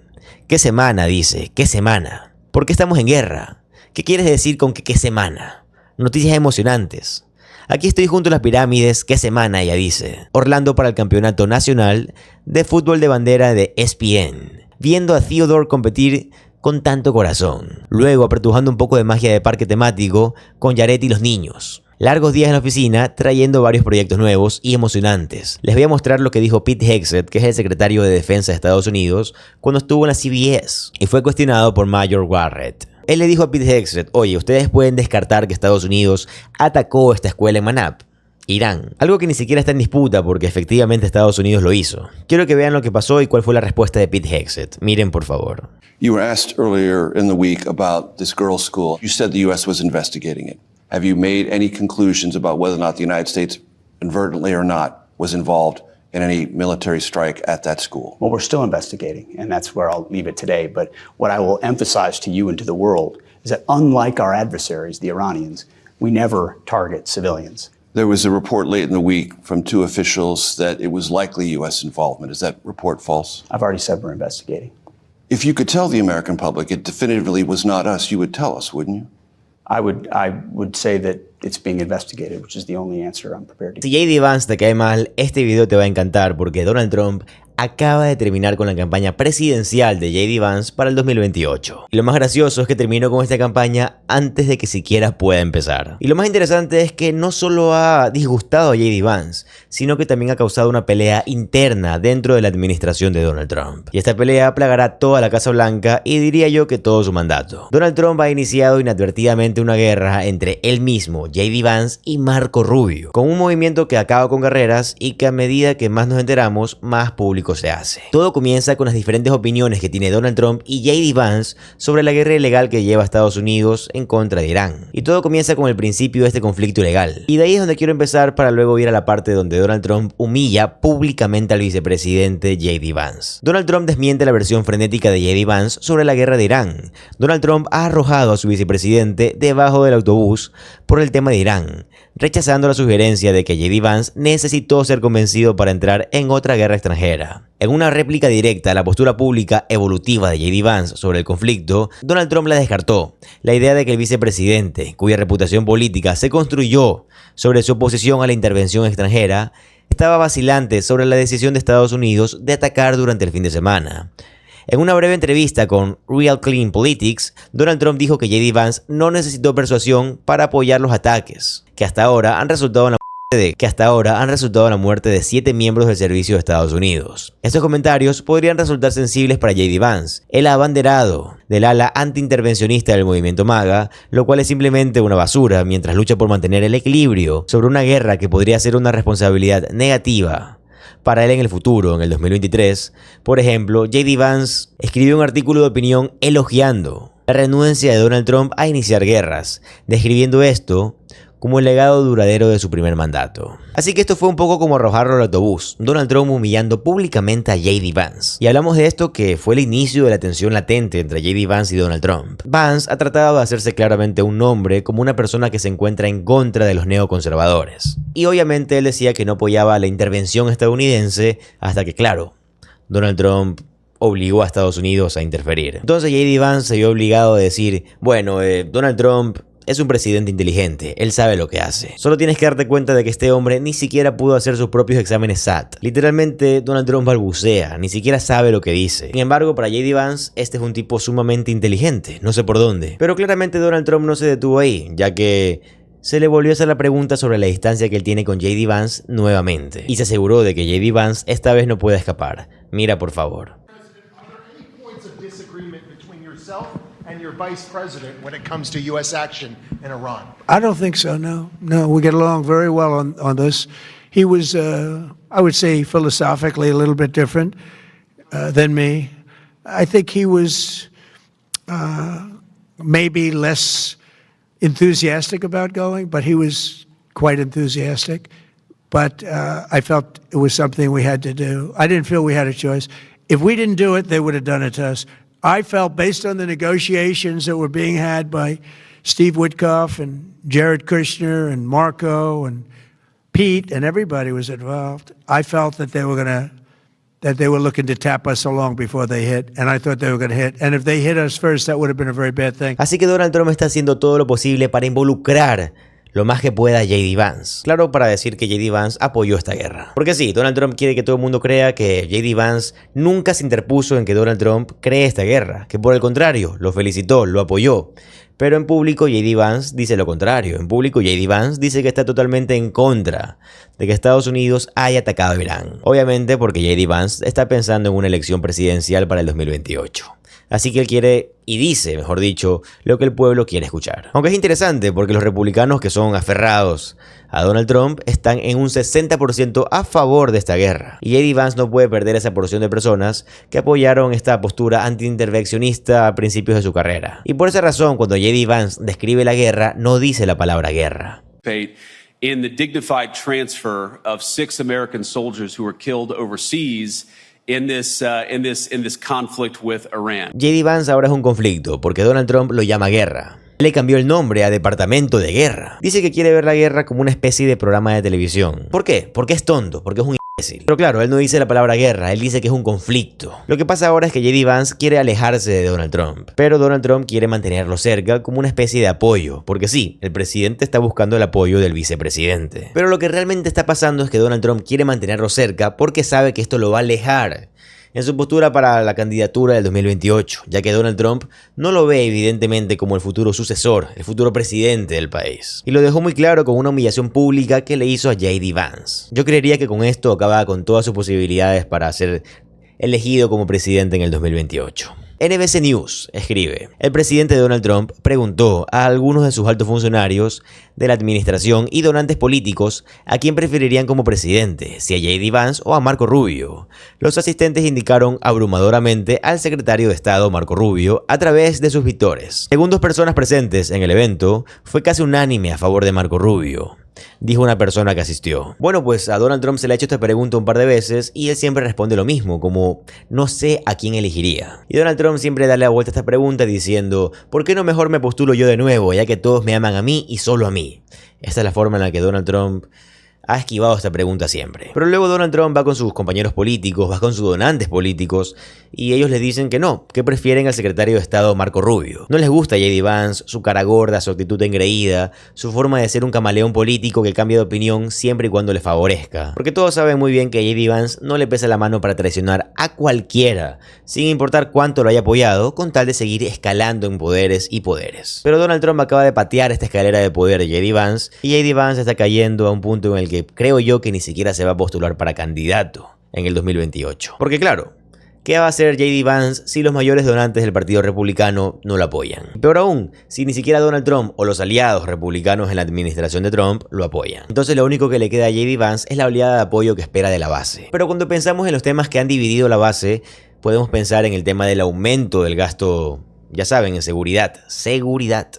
¿Qué semana? Dice. ¿Qué semana? ¿Por qué estamos en guerra? ¿Qué quieres decir con que qué semana? Noticias emocionantes. Aquí estoy junto a las pirámides. ¿Qué semana? Ella dice. Orlando para el Campeonato Nacional de Fútbol de Bandera de ESPN. Viendo a Theodore competir con tanto corazón. Luego apretujando un poco de magia de parque temático con Jared y los niños. Largos días en la oficina trayendo varios proyectos nuevos y emocionantes. Les voy a mostrar lo que dijo Pete Hegseth, que es el secretario de Defensa de Estados Unidos, cuando estuvo en la CBS y fue cuestionado por Major Warrett. Él le dijo a Pete Hegseth: oye, ustedes pueden descartar que Estados Unidos atacó esta escuela en Manab, Irán. Algo que ni siquiera está en disputa porque efectivamente Estados Unidos lo hizo. Quiero que vean lo que pasó y cuál fue la respuesta de Pete Hegseth. Miren por favor. You were asked earlier in the week about this girls' school. You said the U.S. was investigating it. Have you made any conclusions about whether or not the United States, inadvertently or not, was involved in any military strike at that school? Well, we're still investigating, and that's where I'll leave it today. But what I will emphasize to you and to the world is that unlike our adversaries, the Iranians, we never target civilians. There was a report late in the week from two officials that it was likely U.S. involvement. Is that report false? I've already said we're investigating. If you could tell the American public it definitively was not us, you would tell us, wouldn't you? I would say that it's being investigated, which is the only answer I'm prepared to give. Si J.D. Vance te cae mal, este video te va a encantar porque Donald Trump acaba de terminar con la campaña presidencial de J.D. Vance para el 2028. Y lo más gracioso es que terminó con esta campaña antes de que siquiera pueda empezar. Y lo más interesante es que no solo ha disgustado a J.D. Vance, sino que también ha causado una pelea interna dentro de la administración de Donald Trump. Y esta pelea plagará toda la Casa Blanca y diría yo que todo su mandato. Donald Trump ha iniciado inadvertidamente una guerra entre él mismo, J.D. Vance y Marco Rubio, con un movimiento que acaba con carreras y que a medida que más nos enteramos, más público se hace. Todo comienza con las diferentes opiniones que tiene Donald Trump y J.D. Vance sobre la guerra ilegal que lleva Estados Unidos en contra de Irán. Y todo comienza con el principio de este conflicto ilegal. Y de ahí es donde quiero empezar para luego ir a la parte donde Donald Trump humilla públicamente al vicepresidente J.D. Vance. Donald Trump desmiente la versión frenética de J.D. Vance sobre la guerra de Irán. Donald Trump ha arrojado a su vicepresidente debajo del autobús por el tema de Irán, rechazando la sugerencia de que J.D. Vance necesitó ser convencido para entrar en otra guerra extranjera. En una réplica directa a la postura pública evolutiva de J.D. Vance sobre el conflicto, Donald Trump la descartó. La idea de que el vicepresidente, cuya reputación política se construyó sobre su oposición a la intervención extranjera, estaba vacilante sobre la decisión de Estados Unidos de atacar durante el fin de semana. En una breve entrevista con Real Clean Politics, Donald Trump dijo que J.D. Vance no necesitó persuasión para apoyar los ataques, que hasta ahora han resultado en la muerte de 7 miembros del servicio de Estados Unidos. Estos comentarios podrían resultar sensibles para J.D. Vance, el abanderado del ala antiintervencionista del movimiento MAGA, lo cual es simplemente una basura mientras lucha por mantener el equilibrio sobre una guerra que podría ser una responsabilidad negativa para él en el futuro, en el 2023. Por ejemplo, J.D. Vance escribió un artículo de opinión elogiando la renuencia de Donald Trump a iniciar guerras, describiendo esto como el legado duradero de su primer mandato. Así que esto fue un poco como arrojarlo al autobús, Donald Trump humillando públicamente a J.D. Vance. Y hablamos de esto que fue el inicio de la tensión latente entre J.D. Vance y Donald Trump. Vance ha tratado de hacerse claramente un nombre como una persona que se encuentra en contra de los neoconservadores. Y obviamente él decía que no apoyaba la intervención estadounidense hasta que, claro, Donald Trump obligó a Estados Unidos a interferir. Entonces J.D. Vance se vio obligado a decir, bueno, Donald Trump es un presidente inteligente, él sabe lo que hace. Solo tienes que darte cuenta de que este hombre ni siquiera pudo hacer sus propios exámenes SAT. Literalmente, Donald Trump balbucea, ni siquiera sabe lo que dice. Sin embargo, para J.D. Vance, este es un tipo sumamente inteligente, no sé por dónde. Pero claramente Donald Trump no se detuvo ahí, ya que se le volvió a hacer la pregunta sobre la distancia que él tiene con J.D. Vance nuevamente. Y se aseguró de que J.D. Vance esta vez no pueda escapar. Mira, por favor. And your vice president when it comes to U.S. action in Iran? I don't think so, no. No, we get along very well on this. He was, I would say, philosophically a little bit different than me. I think he was maybe less enthusiastic about going, but he was quite enthusiastic. But I felt it was something we had to do. I didn't feel we had a choice. If we didn't do it, they would have done it to us. I felt, based on the negotiations that were being had by Steve Witkoff and Jared Kushner and Marco and Pete and everybody was involved, I felt that they were looking to tap us along before they hit, and I thought they were going to hit. And if they hit us first, that would have been a very bad thing. Así que Donald Trump está haciendo todo lo posible para involucrar lo más que pueda a J.D. Vance. Claro, para decir que J.D. Vance apoyó esta guerra. Porque sí, Donald Trump quiere que todo el mundo crea que J.D. Vance nunca se interpuso en que Donald Trump cree esta guerra, que por el contrario, lo felicitó, lo apoyó. Pero en público J.D. Vance dice lo contrario. En público J.D. Vance dice que está totalmente en contra de que Estados Unidos haya atacado a Irán. Obviamente porque J.D. Vance está pensando en una elección presidencial para el 2028. Así que él quiere, y dice, mejor dicho, lo que el pueblo quiere escuchar. Aunque es interesante porque los republicanos que son aferrados a Donald Trump están en un 60% a favor de esta guerra. Y J.D. Vance no puede perder esa porción de personas que apoyaron esta postura antiintervencionista a principios de su carrera. Y por esa razón, cuando J.D. Vance describe la guerra, no dice la palabra guerra. In the dignified transfer of 6 American soldiers who were killed overseas in this conflict with Iran. J.D. Vance ahora es un conflicto porque Donald Trump lo llama guerra. Le cambió el nombre a Departamento de Guerra. Dice que quiere ver la guerra como una especie de programa de televisión. ¿Por qué? Porque es tonto, porque es un imbécil. Pero claro, él no dice la palabra guerra, él dice que es un conflicto. Lo que pasa ahora es que J.D. Vance quiere alejarse de Donald Trump, pero Donald Trump quiere mantenerlo cerca como una especie de apoyo, porque sí, el presidente está buscando el apoyo del vicepresidente. Pero lo que realmente está pasando es que Donald Trump quiere mantenerlo cerca porque sabe que esto lo va a alejar en su postura para la candidatura del 2028, ya que Donald Trump no lo ve evidentemente como el futuro sucesor, el futuro presidente del país. Y lo dejó muy claro con una humillación pública que le hizo a J.D. Vance. Yo creería que con esto acababa con todas sus posibilidades para ser elegido como presidente en el 2028. NBC News escribe: el presidente Donald Trump preguntó a algunos de sus altos funcionarios de la administración y donantes políticos a quién preferirían como presidente, si a J.D. Vance o a Marco Rubio. Los asistentes indicaron abrumadoramente al secretario de Estado Marco Rubio a través de sus victores. Según 2 personas presentes en el evento, fue casi unánime a favor de Marco Rubio, dijo una persona que asistió. Bueno, pues a Donald Trump se le ha hecho esta pregunta un par de veces y él siempre responde lo mismo, como no sé a quién elegiría. Y Donald Trump siempre da la vuelta a esta pregunta diciendo, ¿por qué no mejor me postulo yo de nuevo, ya que todos me aman a mí y solo a mí? Esta es la forma en la que Donald Trump ha esquivado esta pregunta siempre. Pero luego Donald Trump va con sus compañeros políticos, va con sus donantes políticos y ellos le dicen que no, que prefieren al secretario de Estado Marco Rubio. No les gusta J.D. Vance, su cara gorda, su actitud engreída, su forma de ser un camaleón político que cambia de opinión siempre y cuando le favorezca. Porque todos saben muy bien que a J.D. Vance no le pesa la mano para traicionar a cualquiera, sin importar cuánto lo haya apoyado, con tal de seguir escalando en poderes y poderes. Pero Donald Trump acaba de patear esta escalera de poder de J.D. Vance y J.D. Vance está cayendo a un punto en el que creo yo que ni siquiera se va a postular para candidato en el 2028. Porque claro, ¿qué va a hacer J.D. Vance si los mayores donantes del Partido Republicano no lo apoyan? Y peor aún, si ni siquiera Donald Trump o los aliados republicanos en la administración de Trump lo apoyan. Entonces lo único que le queda a J.D. Vance es la oleada de apoyo que espera de la base. Pero cuando pensamos en los temas que han dividido la base, podemos pensar en el tema del aumento del gasto Ya saben, en seguridad.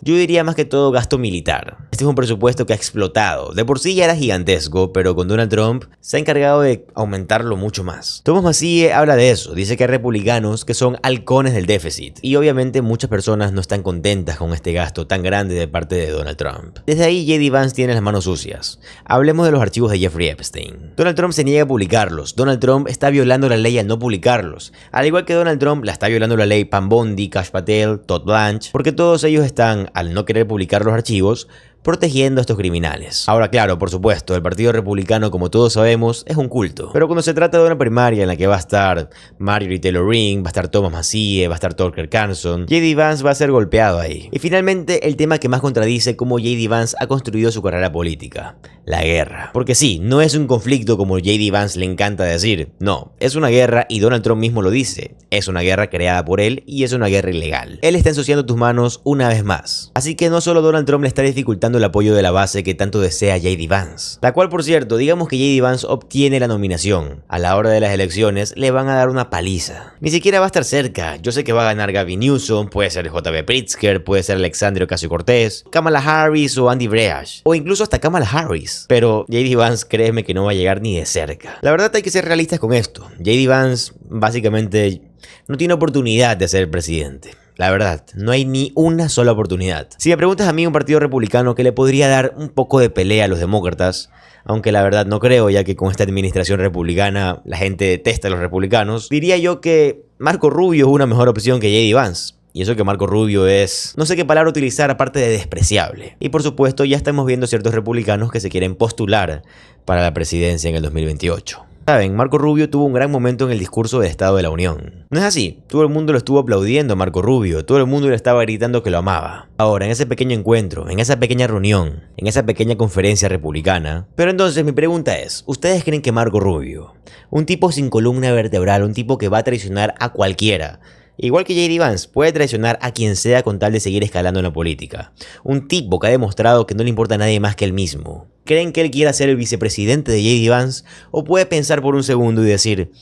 Yo diría más que todo gasto militar. Este es un presupuesto que ha explotado. De por sí ya era gigantesco, pero con Donald Trump se ha encargado de aumentarlo mucho más. Thomas Massie habla de eso. Dice que hay republicanos que son halcones del déficit. Y obviamente muchas personas no están contentas con este gasto tan grande de parte de Donald Trump. Desde ahí J.D. Vance tiene las manos sucias. Hablemos de los archivos de Jeffrey Epstein. Donald Trump se niega a publicarlos. Donald Trump está violando la ley al no publicarlos. Al igual que Donald Trump la está violando la ley Pam Bondi, Kash Patel, Todd Blanche, porque todos ellos están, al no querer publicar los archivos, protegiendo a estos criminales. Ahora, claro, por supuesto, el Partido Republicano, como todos sabemos, es un culto. Pero cuando se trata de una primaria en la que va a estar Marjorie Taylor Greene, va a estar Thomas Massie, va a estar Tucker Carlson, J.D. Vance va a ser golpeado ahí. Y finalmente, el tema que más contradice cómo J.D. Vance ha construido su carrera política: la guerra. Porque sí, no es un conflicto como J.D. Vance le encanta decir. No, es una guerra y Donald Trump mismo lo dice. Es una guerra creada por él y es una guerra ilegal. Él está ensuciando tus manos una vez más. Así que no solo Donald Trump le está dificultando el apoyo de la base que tanto desea J.D. Vance, la cual, por cierto, digamos que J.D. Vance obtiene la nominación. A la hora de las elecciones le van a dar una paliza. Ni siquiera va a estar cerca. Yo sé que va a ganar Gavin Newsom, puede ser J.B. Pritzker, puede ser Alexandria Ocasio-Cortez, Kamala Harris o Andy Breach, o incluso hasta Kamala Harris. Pero J.D. Vance, créeme que no va a llegar ni de cerca. La verdad hay que ser realistas con esto. J.D. Vance básicamente no tiene oportunidad de ser presidente. La verdad, no hay ni una sola oportunidad. Si me preguntas a mí, un partido republicano que le podría dar un poco de pelea a los demócratas, aunque la verdad no creo, ya que con esta administración republicana la gente detesta a los republicanos, diría yo que Marco Rubio es una mejor opción que J.D. Vance. Y eso que Marco Rubio es, no sé qué palabra utilizar aparte de despreciable. Y por supuesto ya estamos viendo ciertos republicanos que se quieren postular para la presidencia en el 2028. Saben, Marco Rubio tuvo un gran momento en el discurso de Estado de la Unión. ¿No es así? Todo el mundo lo estuvo aplaudiendo a Marco Rubio, todo el mundo le estaba gritando que lo amaba. Ahora, en ese pequeño encuentro, en esa pequeña reunión, en esa pequeña conferencia republicana. Pero entonces mi pregunta es, ¿ustedes creen que Marco Rubio, un tipo sin columna vertebral, un tipo que va a traicionar a cualquiera, igual que J.D. Vance, puede traicionar a quien sea con tal de seguir escalando en la política? Un tipo que ha demostrado que no le importa a nadie más que él mismo. ¿Creen que él quiera ser el vicepresidente de J.D. Vance? ¿O puede pensar por un segundo y decir,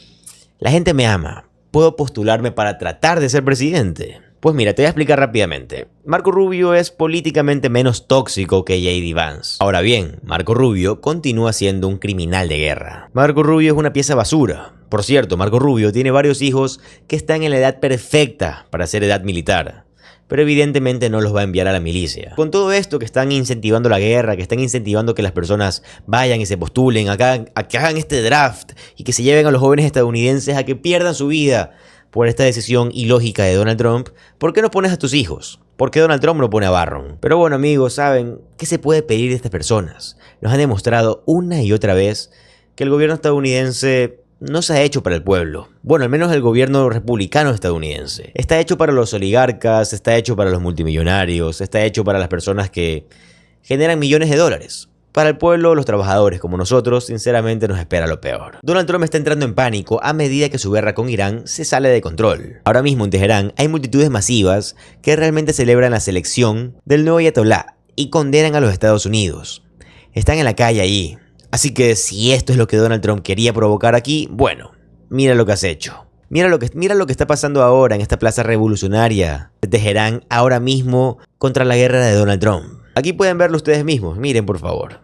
la gente me ama, puedo postularme para tratar de ser presidente? Pues mira, te voy a explicar rápidamente. Marco Rubio es políticamente menos tóxico que J.D. Vance. Ahora bien, Marco Rubio continúa siendo un criminal de guerra. Marco Rubio es una pieza basura. Por cierto, Marco Rubio tiene varios hijos que están en la edad perfecta para ser edad militar, pero evidentemente no los va a enviar a la milicia. Con todo esto que están incentivando la guerra, que están incentivando que las personas vayan y se postulen, a que hagan este draft y que se lleven a los jóvenes estadounidenses a que pierdan su vida por esta decisión ilógica de Donald Trump, ¿por qué no pones a tus hijos? ¿Por qué Donald Trump no pone a Barron? Pero bueno, amigos, ¿saben qué se puede pedir de estas personas? Nos han demostrado una y otra vez que el gobierno estadounidense no se ha hecho para el pueblo. Bueno, al menos el gobierno republicano estadounidense. Está hecho para los oligarcas, está hecho para los multimillonarios, está hecho para las personas que generan millones de dólares. Para el pueblo, los trabajadores como nosotros, sinceramente nos espera lo peor. Donald Trump está entrando en pánico a medida que su guerra con Irán se sale de control. Ahora mismo en Teherán hay multitudes masivas que realmente celebran la selección del nuevo ayatolá y condenan a los Estados Unidos. Están en la calle ahí. Así que si esto es lo que Donald Trump quería provocar aquí, bueno, mira lo que has hecho. Mira lo que está pasando ahora en esta plaza revolucionaria de Teherán ahora mismo contra la guerra de Donald Trump. Aquí pueden verlo ustedes mismos, miren por favor.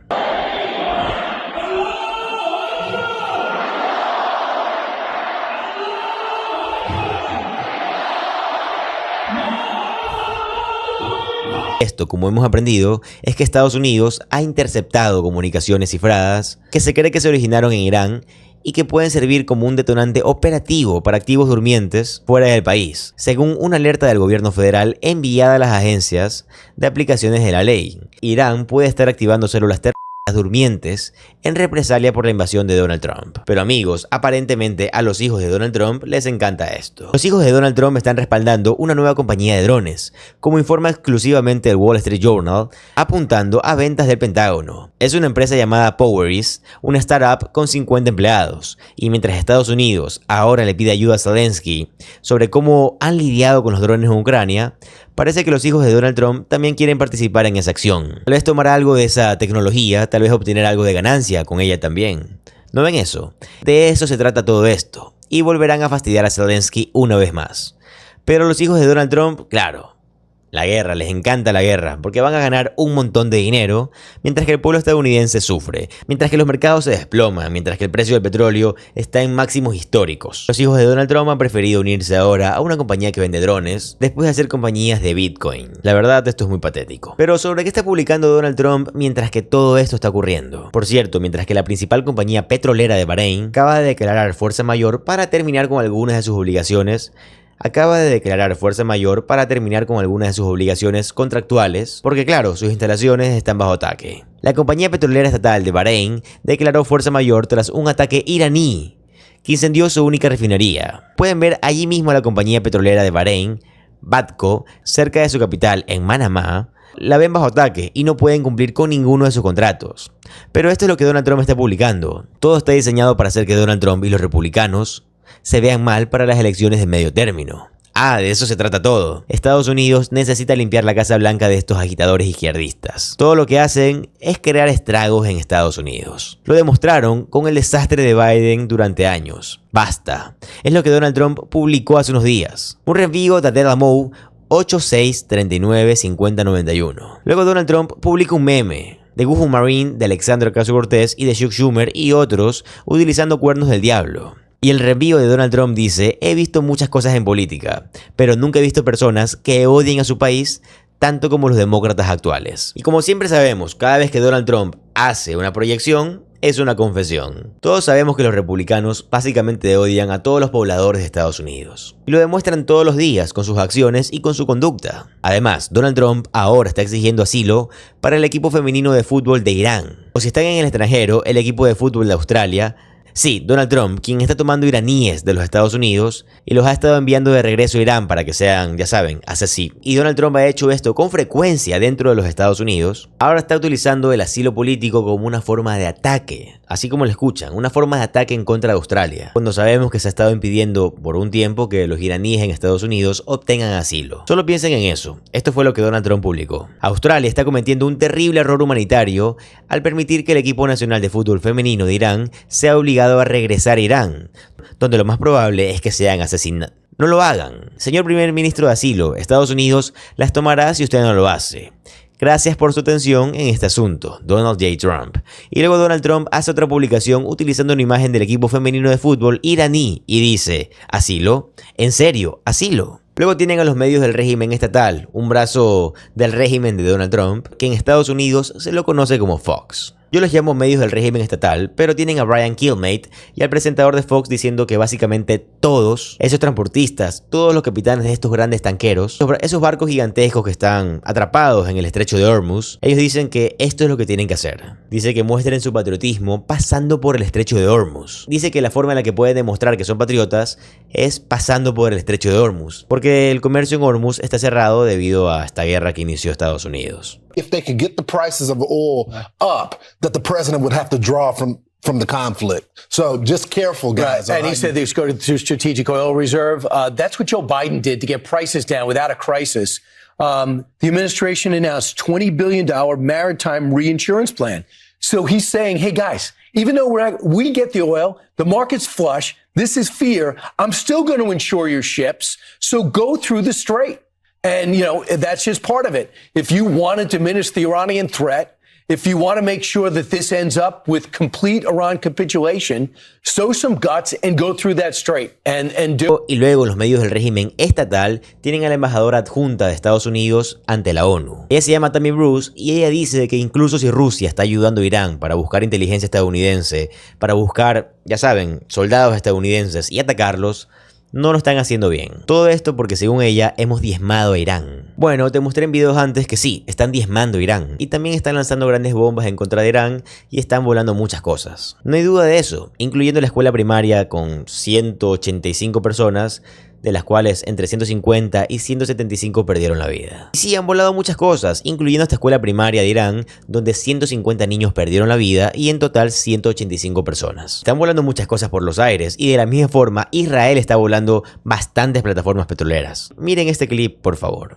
Esto, como hemos aprendido, es que Estados Unidos ha interceptado comunicaciones cifradas que se cree que se originaron en Irán y que pueden servir como un detonante operativo para activos durmientes fuera del país, según una alerta del gobierno federal enviada a las agencias de aplicaciones de la ley. Irán puede estar activando células durmientes en represalia por la invasión de Donald Trump. Pero amigos, aparentemente a los hijos de Donald Trump les encanta esto. Los hijos de Donald Trump están respaldando una nueva compañía de drones, como informa exclusivamente el Wall Street Journal, apuntando a ventas del Pentágono. Es una empresa llamada Poweris, una startup con 50 empleados, y mientras Estados Unidos ahora le pide ayuda a Zelensky sobre cómo han lidiado con los drones en Ucrania, parece que los hijos de Donald Trump también quieren participar en esa acción. Tal vez tomar algo de esa tecnología, tal vez obtener algo de ganancia con ella también. ¿No ven eso? De eso se trata todo esto. Y volverán a fastidiar a Zelensky una vez más. Pero los hijos de Donald Trump, claro, la guerra, les encanta la guerra, porque van a ganar un montón de dinero, mientras que el pueblo estadounidense sufre, mientras que los mercados se desploman, mientras que el precio del petróleo está en máximos históricos. Los hijos de Donald Trump han preferido unirse ahora a una compañía que vende drones, después de hacer compañías de Bitcoin. La verdad, esto es muy patético. Pero ¿sobre qué está publicando Donald Trump mientras que todo esto está ocurriendo? Por cierto, mientras que la principal compañía petrolera de Bahrein acaba de declarar fuerza mayor para terminar con algunas de sus obligaciones, contractuales, porque claro, sus instalaciones están bajo ataque. La compañía petrolera estatal de Bahrein declaró fuerza mayor tras un ataque iraní que incendió su única refinería. Pueden ver allí mismo a la compañía petrolera de Bahrein, Badco, cerca de su capital en Manamá. La ven bajo ataque y no pueden cumplir con ninguno de sus contratos. Pero esto es lo que Donald Trump está publicando. Todo está diseñado para hacer que Donald Trump y los republicanos se vean mal para las elecciones de medio término. De eso se trata todo. Estados Unidos necesita limpiar la Casa Blanca de estos agitadores izquierdistas. Todo lo que hacen es crear estragos en Estados Unidos. Lo demostraron con el desastre de Biden durante años. Basta. Es lo que Donald Trump publicó hace unos días. Un reenvío de Adela Moe 86395091. Luego Donald Trump publica un meme de Gufu Marine, de Alexandria Ocasio-Cortez y de Chuck Schumer y otros utilizando cuernos del diablo. Y el reenvío de Donald Trump dice: he visto muchas cosas en política, pero nunca he visto personas que odien a su país tanto como los demócratas actuales. Y como siempre sabemos, cada vez que Donald Trump hace una proyección, es una confesión. Todos sabemos que los republicanos básicamente odian a todos los pobladores de Estados Unidos. Y lo demuestran todos los días con sus acciones y con su conducta. Además, Donald Trump ahora está exigiendo asilo para el equipo femenino de fútbol de Irán. O si están en el extranjero, el equipo de fútbol de Australia. Sí, Donald Trump, quien está tomando iraníes de los Estados Unidos y los ha estado enviando de regreso a Irán para que sean, ya saben, asesinos. Y Donald Trump ha hecho esto con frecuencia dentro de los Estados Unidos. Ahora está utilizando el asilo político como una forma de ataque, así como lo escuchan, una forma de ataque en contra de Australia, cuando sabemos que se ha estado impidiendo por un tiempo que los iraníes en Estados Unidos obtengan asilo. Solo piensen en eso. Esto fue lo que Donald Trump publicó. Australia está cometiendo un terrible error humanitario al permitir que el equipo nacional de fútbol femenino de Irán sea obligado a regresar a Irán, donde lo más probable es que sean asesinados. No lo hagan. Señor primer ministro de asilo, Estados Unidos las tomará si usted no lo hace. Gracias por su atención en este asunto, Donald J. Trump. Y luego Donald Trump hace otra publicación utilizando una imagen del equipo femenino de fútbol iraní y dice: ¿asilo? ¿En serio? ¿Asilo? Luego tienen a los medios del régimen estatal, un brazo del régimen de Donald Trump, que en Estados Unidos se lo conoce como Fox. Yo los llamo medios del régimen estatal, pero tienen a Brian Kilmeade y al presentador de Fox diciendo que básicamente todos esos transportistas, todos los capitanes de estos grandes tanqueros, esos barcos gigantescos que están atrapados en el estrecho de Hormuz, ellos dicen que esto es lo que tienen que hacer. Dice que muestren su patriotismo pasando por el estrecho de Hormuz. Dice que la forma en la que pueden demostrar que son patriotas es pasando por el estrecho de Hormuz, porque el comercio en Hormuz está cerrado debido a esta guerra que inició Estados Unidos. If they could get the prices of oil up, that the president would have to draw from the conflict. So just careful, guys. Right. And he said they was going to strategic oil reserve. That's what Joe Biden did to get prices down without a crisis. The administration announced $20 billion maritime reinsurance plan. So he's saying, hey, guys, even though we get the oil, the market's flush, this is fear, I'm still going to insure your ships, so go through the strait. And, you know, that's just part of it. If you want to diminish the Iranian threat, if you want to make sure that this ends up with complete Iran capitulation, sow some guts and go through that strait and do. Y luego los medios del régimen estatal tienen a la embajadora adjunta de Estados Unidos ante la ONU. Ella se llama Tammy Bruce y ella dice que incluso si Rusia está ayudando a Irán para buscar inteligencia estadounidense, para buscar, ya saben, soldados estadounidenses y atacarlos, no lo están haciendo bien. Todo esto porque según ella hemos diezmado a Irán. Bueno, te mostré en videos antes que sí, están diezmando a Irán. Y también están lanzando grandes bombas en contra de Irán y están volando muchas cosas. No hay duda de eso, incluyendo la escuela primaria con 185 personas, de las cuales entre 150 y 175 perdieron la vida. Y sí, han volado muchas cosas, incluyendo esta escuela primaria de Irán, donde 150 niños perdieron la vida y en total 185 personas. Están volando muchas cosas por los aires y de la misma forma Israel está volando bastantes plataformas petroleras. Miren este clip, por favor.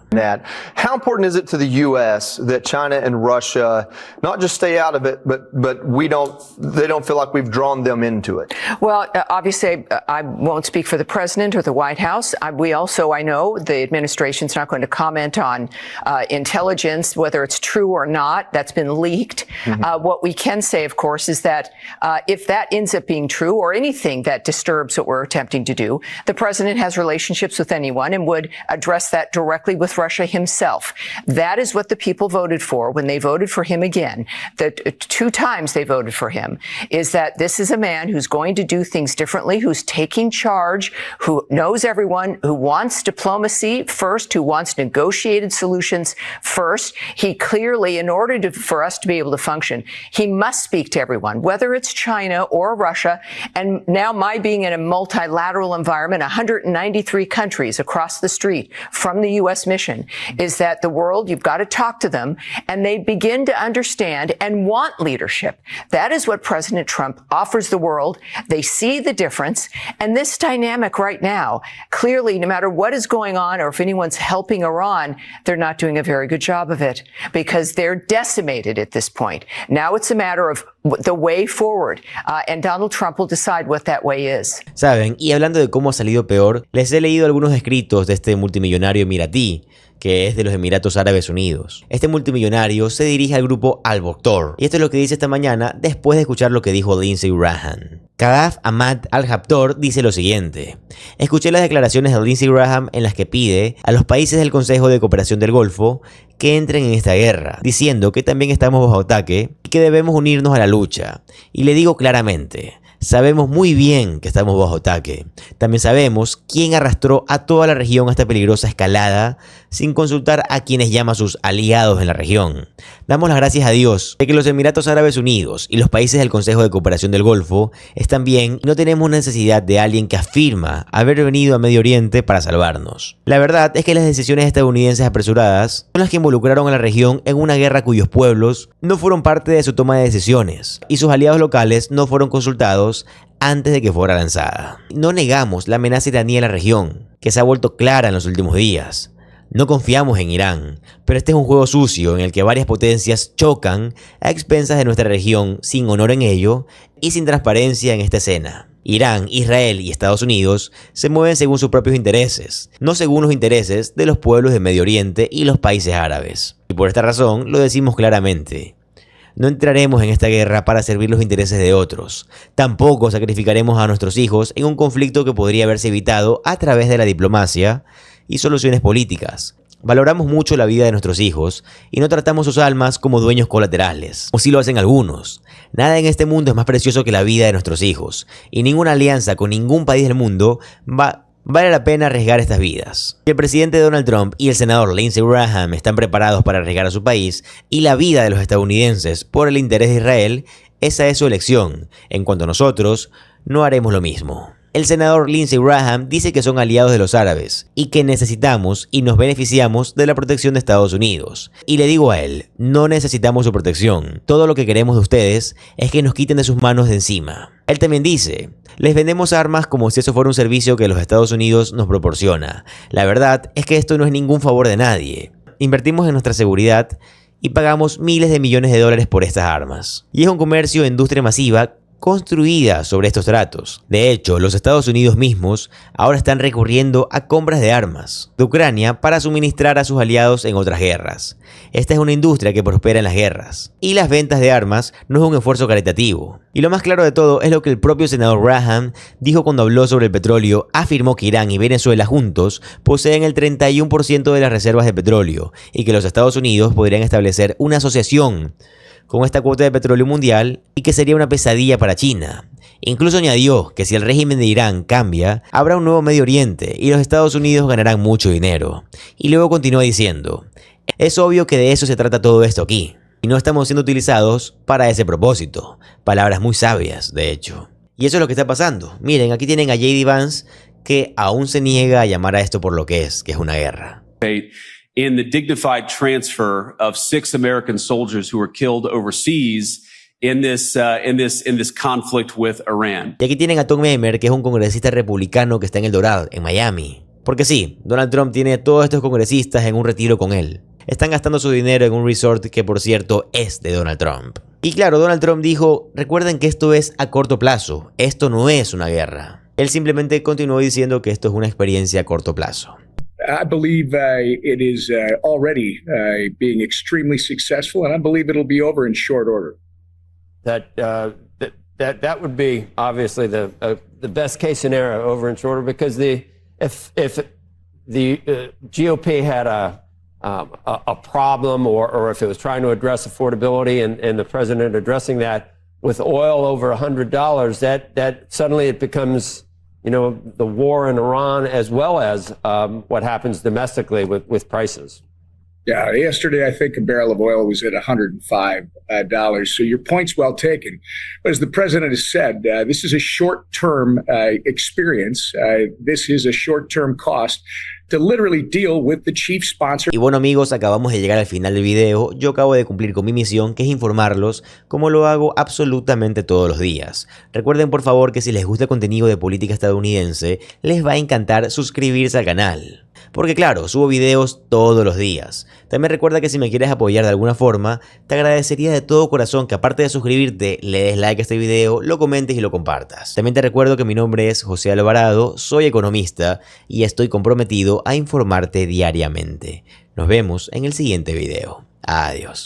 How important is it to the U.S. that China and Russia not just stay out of it, but they don't feel like we've drawn them into it? Well, obviously, I won't speak for the president or the White House. House. We also, I know, the administration's not going to comment on intelligence, whether it's true or not. That's been leaked. What we can say, of course, is that if that ends up being true, or anything that disturbs what we're attempting to do, the president has relationships with anyone and would address that directly with Russia himself. That is what the people voted for when they voted for him again. The 2 times they voted for him, is that this is a man who's going to do things differently, who's taking charge, who knows everyone, who wants diplomacy first, who wants negotiated solutions first. He clearly, in order for us to be able to function, he must speak to everyone, whether it's China or Russia. And now my being in a multilateral environment, 193 countries across the street from the U.S. mission, is that the world, you've got to talk to them, and they begin to understand and want leadership. That is what President Trump offers the world. They see the difference. And this dynamic right now, clearly, no matter what is going on or if anyone's helping Iran, they're not doing a very good job of it because they're decimated at this point. Now it's a matter of the way forward, and Donald Trump will decide what that way is. Saben, y hablando de cómo ha salido peor, les he leído algunos escritos de este multimillonario emiratí, que es de los Emiratos Árabes Unidos. Este multimillonario se dirige al grupo Al-Bakhtor, y esto es lo que dice esta mañana después de escuchar lo que dijo Lindsey Graham. Khalaf Ahmad Al-Habtor dice lo siguiente: escuché las declaraciones de Lindsey Graham en las que pide a los países del Consejo de Cooperación del Golfo que entren en esta guerra, diciendo que también estamos bajo ataque y que debemos unirnos a la lucha. Y le digo claramente, sabemos muy bien que estamos bajo ataque. También sabemos quién arrastró a toda la región a esta peligrosa escalada sin consultar a quienes llama sus aliados en la región. Damos las gracias a Dios de que los Emiratos Árabes Unidos y los países del Consejo de Cooperación del Golfo están bien y no tenemos necesidad de alguien que afirma haber venido a Medio Oriente para salvarnos. La verdad es que las decisiones estadounidenses apresuradas son las que involucraron a la región en una guerra cuyos pueblos no fueron parte de su toma de decisiones y sus aliados locales no fueron consultados antes de que fuera lanzada. No negamos la amenaza iraní en la región, que se ha vuelto clara en los últimos días. No confiamos en Irán, pero este es un juego sucio en el que varias potencias chocan a expensas de nuestra región sin honor en ello y sin transparencia en esta escena. Irán, Israel y Estados Unidos se mueven según sus propios intereses, no según los intereses de los pueblos de Medio Oriente y los países árabes. Y por esta razón lo decimos claramente. No entraremos en esta guerra para servir los intereses de otros. Tampoco sacrificaremos a nuestros hijos en un conflicto que podría haberse evitado a través de la diplomacia y soluciones políticas. Valoramos mucho la vida de nuestros hijos y no tratamos sus almas como dueños colaterales, o si lo hacen algunos. Nada en este mundo es más precioso que la vida de nuestros hijos, y ninguna alianza con ningún país del mundo vale la pena arriesgar estas vidas. Si el presidente Donald Trump y el senador Lindsey Graham están preparados para arriesgar a su país y la vida de los estadounidenses por el interés de Israel, esa es su elección. En cuanto a nosotros, no haremos lo mismo. El senador Lindsey Graham dice que son aliados de los árabes y que necesitamos y nos beneficiamos de la protección de Estados Unidos. Y le digo a él, no necesitamos su protección. Todo lo que queremos de ustedes es que nos quiten de sus manos de encima. Él también dice, les vendemos armas como si eso fuera un servicio que los Estados Unidos nos proporciona. La verdad es que esto no es ningún favor de nadie. Invertimos en nuestra seguridad y pagamos miles de millones de dólares por estas armas. Y es un comercio e industria masiva construida sobre estos tratos. De hecho, los Estados Unidos mismos ahora están recurriendo a compras de armas de Ucrania para suministrar a sus aliados en otras guerras. Esta es una industria que prospera en las guerras. Y las ventas de armas no es un esfuerzo caritativo. Y lo más claro de todo es lo que el propio senador Graham dijo cuando habló sobre el petróleo. Afirmó que Irán y Venezuela juntos poseen el 31% de las reservas de petróleo y que los Estados Unidos podrían establecer una asociación con esta cuota de petróleo mundial y que sería una pesadilla para China. Incluso añadió que si el régimen de Irán cambia, habrá un nuevo Medio Oriente y los Estados Unidos ganarán mucho dinero. Y luego continúa diciendo, es obvio que de eso se trata todo esto aquí, y no estamos siendo utilizados para ese propósito. Palabras muy sabias, de hecho. Y eso es lo que está pasando. Miren, aquí tienen a J.D. Vance, que aún se niega a llamar a esto por lo que es una guerra. In the dignified transfer of 6 American soldiers who were killed overseas in this conflict with Iran. Y aquí tienen a Tom Emmer, que es un congresista republicano que está en El Dorado, en Miami. Porque sí, Donald Trump tiene a todos estos congresistas en un retiro con él. Están gastando su dinero en un resort que, por cierto, es de Donald Trump. Y claro, Donald Trump dijo, recuerden que esto es a corto plazo, esto no es una guerra. Él simplemente continuó diciendo que esto es una experiencia a corto plazo. I believe it is already being extremely successful, and I believe it'll be over in short order. That would be obviously the best case scenario, over in short order, because if the GOP had a problem, or if it was trying to address affordability, and the president addressing that with oil over $100, that suddenly it becomes, the war in Iran, as well as what happens domestically with prices. Yeah, yesterday I think a barrel of oil was at $105. So your point's well taken. But as the president has said, this is a short-term experience. This is a short-term cost to literally deal with the chief sponsor. Y bueno, amigos, acabamos de llegar al final del video. Yo acabo de cumplir con mi misión, que es informarlos como lo hago absolutamente todos los días. Recuerden por favor que si les gusta el contenido de política estadounidense, les va a encantar suscribirse al canal. Porque claro, subo videos todos los días. También recuerda que si me quieres apoyar de alguna forma, te agradecería de todo corazón que aparte de suscribirte, le des like a este video, lo comentes y lo compartas. También te recuerdo que mi nombre es José Alvarado, soy economista y estoy comprometido a informarte diariamente. Nos vemos en el siguiente video. Adiós.